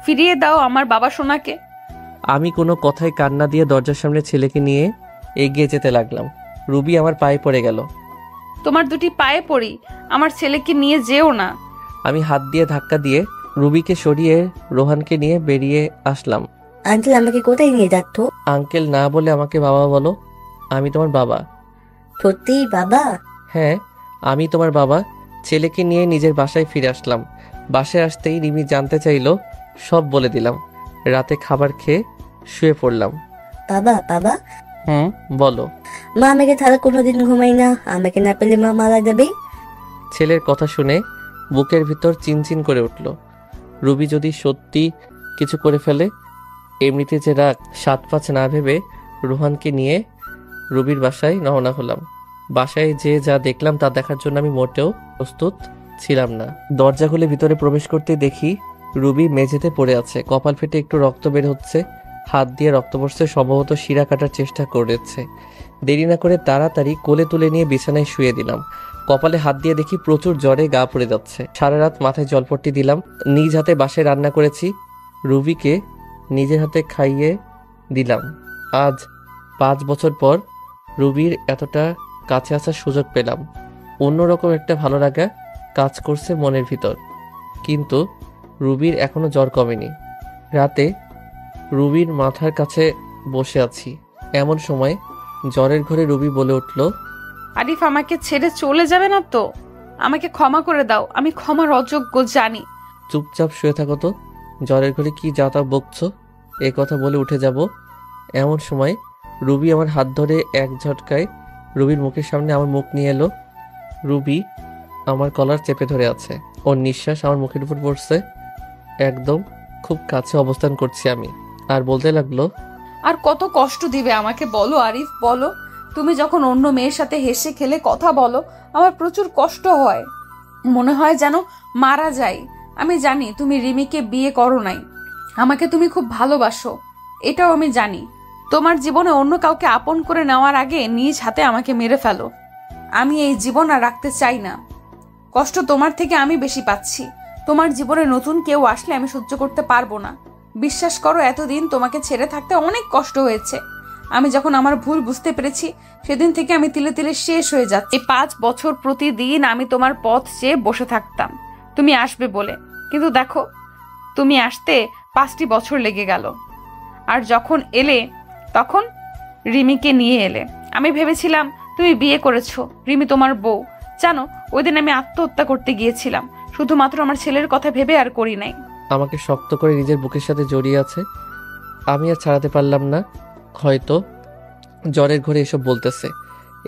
ফিরিয়ে দাও আমার বাবা সোনাকে। আমি কোনো কথায় কান্না দিয়ে দরজার সামনে ছেলেকে নিয়ে এগিয়ে যেতে লাগলাম। রুবি আমার পায়ে পড়ে গেল। তোমার দুটি পায়ে পড়ি, আমার ছেলেকে নিয়ে যেও না। আমি হাত দিয়ে ধাক্কা দিয়ে রুবিকে সরিয়ে রোহানকে নিয়ে বেরিয়ে আসলাম। আঙ্কেল আমাকে কোথায় নিয়ে যাচ্ছ? আঙ্কেল না বলে আমাকে বাবা বলো। আমি তোমার বাবা। সত্যি বাবা? হ্যাঁ, আমি তোমার বাবা। ছেলেকে নিয়ে নিজের বাসায় ফিরে আসলাম। বাসায় আসতেই রিমি জানতে চাইলো, সব বলে দিলাম। রাতে খাবার খেয়ে শুয়ে পড়লাম। বাবা বাবা। বলো। মা আমাকে ছাড়া কোনোদিন ঘুমাই না, আমাকে না পেলে মা মারা যাবে। ছেলের কথা শুনে বুকের ভিতর চিনচিন করে উঠল। রুবি যদি সত্যি কিছু করে ফেলে। এমনিতে যে রাগ, 7-5 না ভেবে রোহানকে নিয়ে রুবির বাসায় রওনা হলাম। বাসায় যে যা দেখলাম তা দেখার জন্য আমি মোটেও প্রস্তুত ছিলাম না। দরজা খুলে ভিতরে প্রবেশ করতে দেখি রুবি মেঝেতে পড়ে আছে, কপাল ফেটে একটু রক্ত বের হচ্ছে, হাত দিয়ে রক্ত পড়ছে, সম্ভবত শিরা কাটার চেষ্টা করেছে। দেরি না করে তাড়াতাড়ি কোলে তুলে নিয়ে বিছানায় শুয়ে দিলাম। কপালে হাত দিয়ে দেখি প্রচুর জ্বরে গা পড়ে যাচ্ছে। সারা রাত মাথায় জলপট্টি দিলাম। নিজ হাতে বাসায় রান্না করেছি, রুবিকে নিজের হাতে খাইয়ে দিলাম। আজ 5 বছর পর রুবির এতটা কাছে আসার সুযোগ পেলাম। অন্যরকম একটা ভালো লাগা কাজ করছে মনের ভিতর। কিন্তু রুবির এখনো জ্বর কমেনি। রাতে রুবির মাথার কাছে বসে আছি, এমন সময় জ্বরের ঘরে রুবি বলে উঠল, আরিফ আমাকে ছেড়ে চলে যাবে না তো? আমাকে ক্ষমা করে দাও, আমি ক্ষমার অযোগ্য জানি। চুপচাপ শুয়ে থাকো তো, জ্বরের ঘরে কি যা তা বকছো? এ কথা বলে উঠে যাব এমন সময় রুবি আমার হাত ধরে এক ঝটকায় রুবির মুখের সামনে আমার মুখ নিয়ে এলো। রুবি আমার কলার চেপে ধরে আছে, ওর নিঃশ্বাস আমার মুখের উপর পড়ছে। একদম খুব কাছে অবস্থান করছি আমি, আর বলতে লাগলো, আর কত কষ্ট দিবে আমাকে বলো আরিফ, বলো। তুমি যখন অন্য মেয়ের সাথে হেসে খেলে কথা বলো, আমার প্রচুর কষ্ট হয়, মনে হয় যেন মারা যায়। আমি জানি তুমি রিমিকে বিয়ে করো নাই, আমাকে তুমি খুব ভালোবাসো, এটাও আমি জানি। তোমার জীবনে অন্য কাউকে আপন করে নেওয়ার আগে নিজ হাতে আমাকে মেরে ফেলো। আমি এই জীবন আর রাখতে চাই না। কষ্ট তোমার থেকে আমি বেশি পাচ্ছি। তোমার জীবনে নতুন কেউ আসলে আমি সহ্য করতে পারবো না। বিশ্বাস করো, এতদিন তোমাকে ছেড়ে থাকতে অনেক কষ্ট হয়েছে। আমি যখন আমার ভুল বুঝতে পেরেছি, সেদিন থেকে আমি তিলে তিলে শেষ হয়ে যাচ্ছি। এই 5 বছর প্রতিদিন আমি তোমার পথ চেয়ে বসে থাকতাম তুমি আসবে বলে, কিন্তু দেখো তুমি আসতে 5টি বছর লেগে গেল। আর যখন এলে তখন রিমিকে নিয়ে এলে। আমি ভেবেছিলাম তুমি বিয়ে করেছো, রিমি তোমার বউ। জানো, ওই দিন আমি আত্মহত্যা করতে গিয়েছিলাম, শুধুমাত্র আমার ছেলের কথা ভেবে, আর করি নাই। আমাকে শক্ত করে নিজের বুকের সাথে জড়িয়ে আছে, আমি আর ছাড়াতে পারলাম না। হয়তো জ্বরের ঘরে এসব বলতেছে।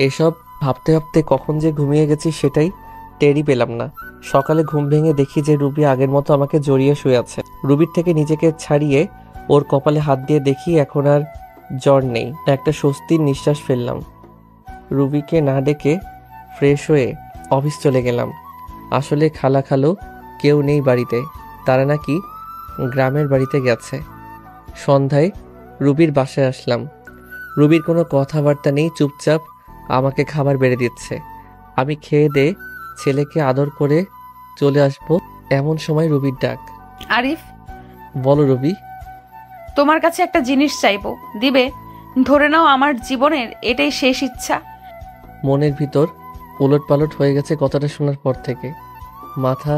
এসব ভাবতে ভাবতে কখন যে ঘুমিয়ে গেছি সেটাই টেরই পেলাম না। সকালে ঘুম ভেঙে দেখি যে রুবি আগের মতো আমাকে জড়িয়ে শুয়ে আছে। রুবির থেকে নিজেকে ছাড়িয়ে ওর কপালে হাত দিয়ে দেখি এখন আর জ্বর নেই। একটা স্বস্তির নিঃশ্বাস ফেললাম। রুবিকে না ডেকে ফ্রেশ হয়ে অফিস চলে গেলাম। আসলে খালা খালো কেউ নেই বাড়িতে, তারা নাকি গ্রামের বাড়িতে গেছে। সন্ধ্যায় রুবির বাসায় আসলাম। রুবির কোনো কথাবার্তা নেই, চুপচাপ আমাকে খাবার বেড়ে দিচ্ছে। আমি খেয়ে দে ছেলেকে আদর করে চলে আসবো, এমন সময় রুবির ডাক। আরিফ, বলো রুবি। তোমার কাছে একটা জিনিস চাইবো, দিবে? ধরে নাও আমার জীবনের এটাই শেষ ইচ্ছা। মনের ভিতর উলট পালট হয়ে গেছে কথাটা শোনার পর থেকে। মাথা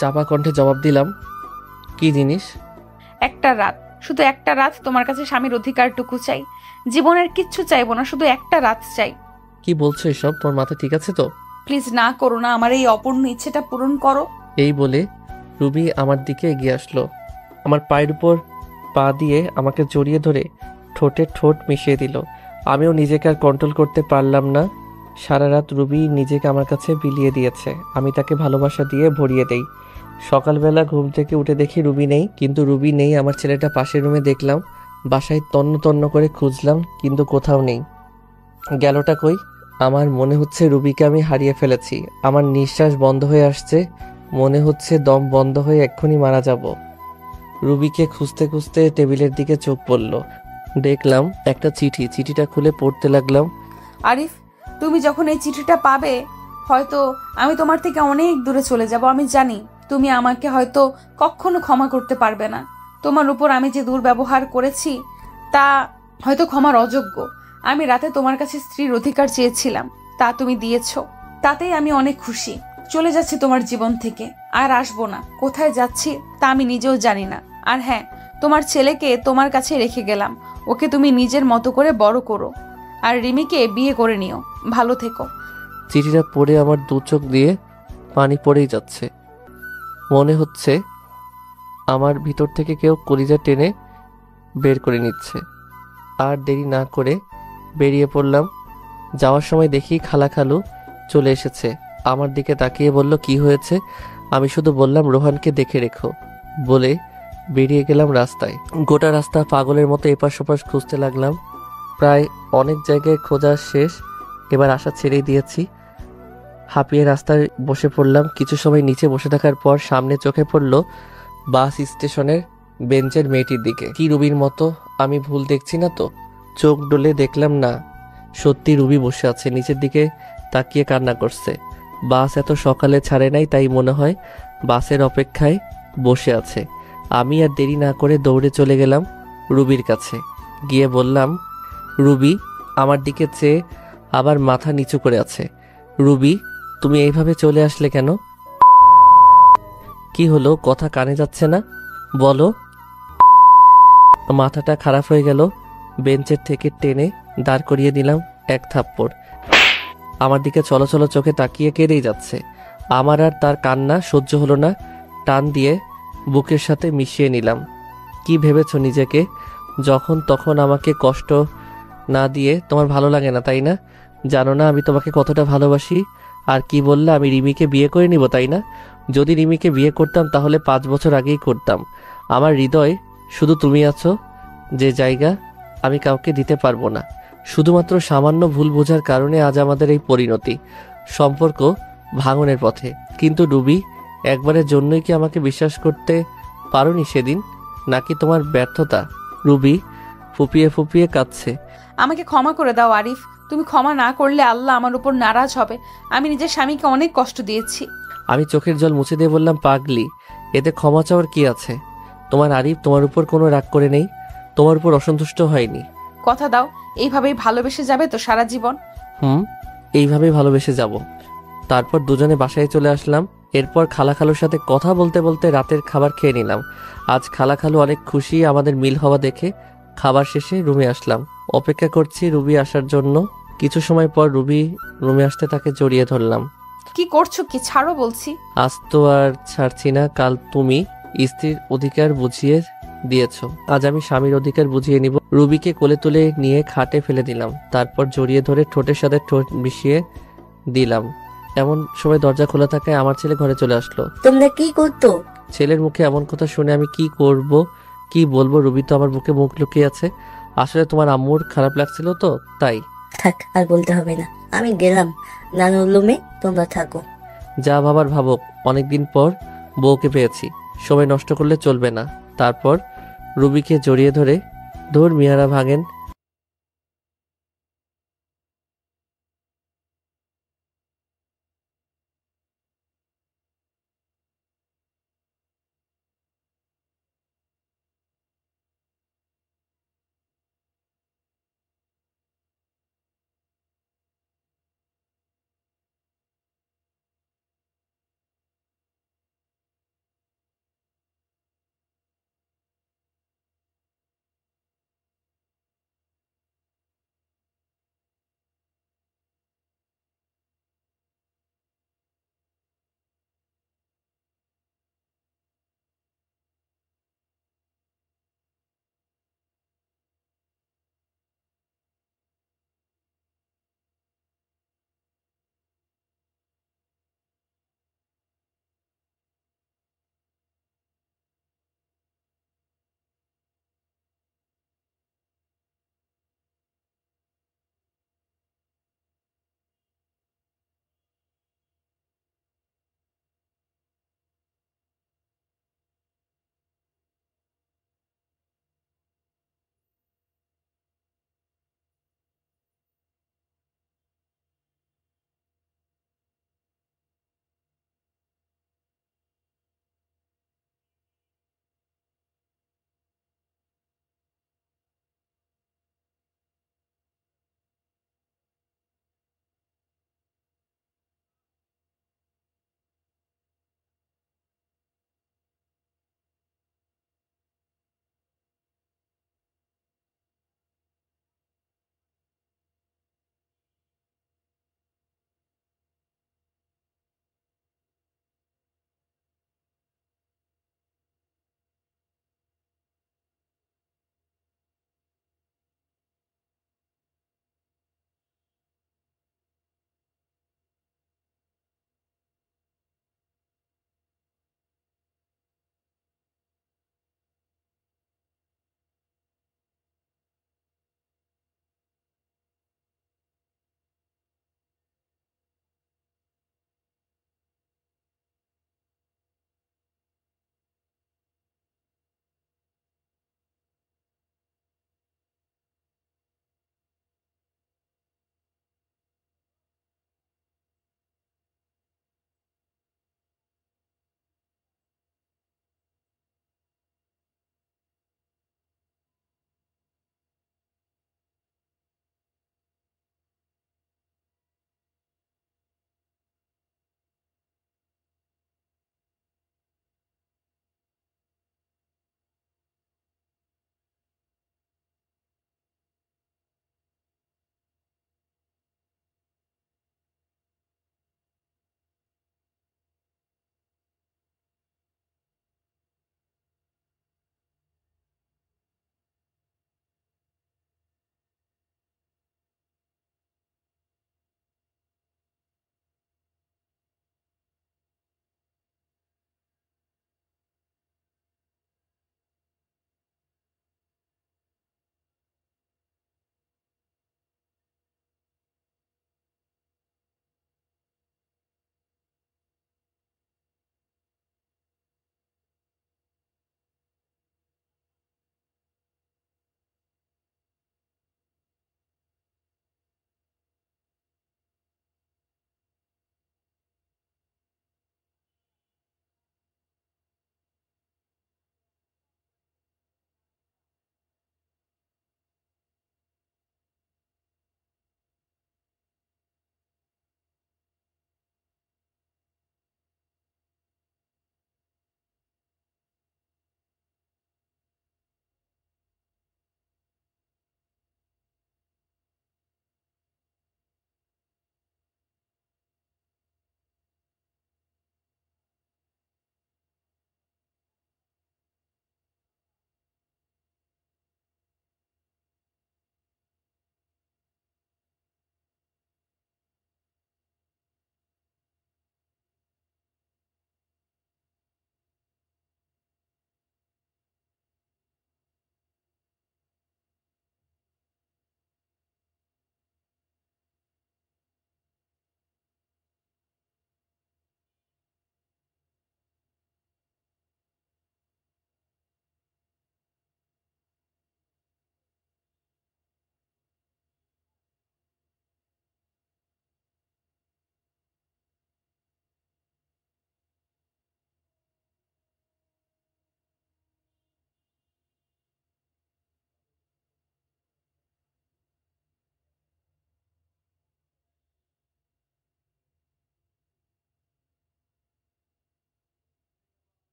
চাপা কণ্ঠে জবাব দিলাম, কি জিনিস? একটা রাত, শুধু একটা রাত তোমার কাছে স্বামীর অধিকারটুকু চাই। জীবনের কিচ্ছু চাইবো না, শুধু একটা রাত চাই। কি বলছো এসব? তোমার মাথা ঠিক আছে তো? প্লিজ না করো না, আমার এই অপূর্ণ ইচ্ছেটা পূরণ করো। এই বলে রুবি আমার দিকে এগিয়ে আসলো। আমার পায়ের উপর পা দিয়ে আমাকে জড়িয়ে ধরে ঠোঁটে ঠোঁট মিশিয়ে দিল। আমিও নিজেকে আর কন্ট্রোল করতে পারলাম না। সারা রাত রুবি নিজেকে আমার কাছে বিলিয়ে দিয়েছে, আমি তাকে ভালোবাসা দিয়ে ভরিয়ে দেই। সকালবেলা ঘুম থেকে উঠে দেখি রুবি নেই। কিন্তু রুবি নেই, আমার ছেলেটা পাশের রুমে দেখলাম। বাসায় তন্ন তন্ন করে খুঁজলাম, কিন্তু কোথাও নেই। গেলটা কই? আমার মনে হচ্ছে রুবিকে আমি হারিয়ে ফেলেছি। আমার নিঃশ্বাস বন্ধ হয়ে আসছে, মনে হচ্ছে দম বন্ধ হয়ে এক্ষুনি মারা যাব। রুবিকে খুঁজতে খুঁজতে টেবিলের দিকে চোখ পড়ল, দেখলাম একটা চিঠি। চিঠিটা খুলে পড়তে লাগলাম। আরিফ, তুমি যখন এই চিঠিটা পাবে, হয়তো আমি তোমার থেকে অনেক দূরে চলে যাব। আমি জানি তুমি আমাকে হয়তো কখনো ক্ষমা করতে পারবে না। তোমার উপর আমি যে দুর্ব্যবহার করেছি তা হয়তো ক্ষমার অযোগ্য। আমি রাতে তোমার কাছে স্ত্রীর অধিকার চেয়েছিলাম, তা তুমি দিয়েছো, তাতেই আমি অনেক খুশি। চলে যাচ্ছি তোমার জীবন থেকে, আর আসবো না। কোথায় যাচ্ছি তা আমি নিজেও জানি না। আর হ্যাঁ, তোমার ছেলেকে তোমার কাছে রেখে গেলাম, ওকে তুমি নিজের মতো করে বড় করো, আর রিমিকে বিয়ে করে নিও। ভালো থেকো। চিঠিটা পড়ে আমার দু চোখ দিয়ে পানি পড়েই যাচ্ছে। মনে হচ্ছে আমার ভিতর থেকে কেউ কলিজা টেনে বের করে নিচ্ছে। আর দেরি না করে বেরিয়ে পড়লাম। যাওয়ার সময় দেখি খালা খালু চলে এসেছে। আমার দিকে তাকিয়ে বলল, কি হয়েছে? আমি শুধু বললাম, রোহানকে দেখে রেখো বলে বেরিয়ে গেলাম রাস্তায়। গোটা রাস্তা পাগলের মতো এপাশ ওপাশ খুঁজতে লাগলাম। প্রায় অনেক জায়গায় খোঁজা শেষ, এবার আশা ছেড়েই দিয়েছি। হাঁপিয়ে রাস্তায় বসে পড়লাম। কিছু সময় নিচে বসে থাকার পর সামনে চোখে পড়ল বাস স্টেশনের বেঞ্চের মেয়েটির দিকে। কি রুবির মতো? আমি ভুল দেখছি না তো? চোখ ডলে দেখলাম না, সত্যি রুবি বসে আছে, নিচের দিকে তাকিয়ে কান্না করছে। বাস এত সকালে ছাড়ে নাই, তাই মনে হয় বাসের অপেক্ষায় বসে আছে। আমি আর দেরি না করে দৌড়ে চলে গেলাম রুবির কাছে। গিয়ে বললাম, রুবি। আমার দিকে চেয়ে আবার মাথা নিচু করে আছে। রুবি তুমি এইভাবে চলে আসলে কেন? কি হলো, কথা কানে যাচ্ছে না? বলো। মাথাটা খারাপ হয়ে গেল। বেঞ্চের থেকে টেনে দাঁড় করিয়ে দিলাম এক থাপ্পড়। আমার দিকে চলো চলো চোখে তাকিয়ে কেঁদেই যাচ্ছে। আমার আর তার কান্না সহ্য হলো না, টান দিয়ে বুকের সাথে মিশিয়ে নিলাম। কি ভেবেছো নিজেকে? যখন তখন আমাকে কষ্ট না দিয়ে তোমার ভালো লাগে না, তাই না? জানো না আমি তোমাকে কতটা ভালোবাসি। আর কি বললে, আমি রিমিকে বিয়ে করে নিব, তাই না? যদি রিমিকে বিয়ে করতাম তাহলে 5 বছর আগেই করতাম। আমার হৃদয় শুধু তুমি আছো, যে জায়গা আমি কাউকে দিতে পারবো না। শুধুমাত্র সামান্য ভুল বোঝার কারণে আজ আমাদের এই পরিণতি, সম্পর্ক ভাঙনের পথে। কিন্তু রুবি, একবারের জন্যই কি আমাকে বিশ্বাস করতে পারোনি সেদিন, নাকি তোমার ব্যর্থতা? রুবি ফুপিয়ে ফুপিয়ে কাঁদছে। আমাকে ক্ষমা করে দাও আরিফ, তুমি ক্ষমা না করলে আল্লাহ আমার উপর নারাজ হবে। আমি নিজের স্বামীকে অনেক কষ্ট দিয়েছি। আমি চোখের জল মুছে দিয়ে বললাম, পাগলি, এতে ক্ষমা চাওয়ার কি আছে? তোমার আরিফ তোমার উপর কোনো রাগ করে নেই, তোমার উপর অসন্তুষ্ট হয়নি। কথা দাও এইভাবেই ভালোবেসে যাবে তো সারা জীবন? এইভাবেই ভালোবেসে যাব। তারপর দুজনে বাসায় চলে আসলাম। এরপর খালাখালুর সাথে কথা বলতে বলতে রাতের খাবার খেয়ে নিলাম। আজ খালাখালু অনেক খুশি আমাদের মিল হওয়া দেখে। খাবার শেষে রুমে আসলাম, অপেক্ষা করছি রুবি আসার জন্য। কিছু সময় পর রুবি রুমে আসতে তাকে জড়িয়ে ধরলাম। কি করছো, কি ছাড়ো বলছি। আজ তো আর ছাড়ছি না। কাল তুমি স্ত্রীর অধিকার বুঝিয়ে দিয়েছো, আজ আমি স্বামীর অধিকার বুঝিয়ে নিব। রুবিকে কোলে তুলে নিয়ে খাটে ফেলে দিলাম, তারপর জড়িয়ে ধরে ঠোঁটের সাথে ঠোঁট মিশিয়ে দিলাম। এমন সময় দরজা খোলা থাকায় আমার ছেলে ঘরে চলে আসলো। তোমরা কি করতো? ছেলের মুখে এমন কথা শুনে আমি কি করব, কি বলবো? রুবি তো আমার বুকে মুখ লুকিয়ে আছে। আসলে তোমার আম্মুর খারাপ লাগছিল তো তাই। থাক, আর বলতে হবে না, আমি গেলাম নানুর রুমে, তোমরা থাকো। যা ভাবার ভাবক, অনেকদিন পর বউকে পেয়েছি, সময় নষ্ট করলে চলবে না। তারপর রুবিকে জড়িয়ে ধরে, ধর মিয়ারা ভাগেন,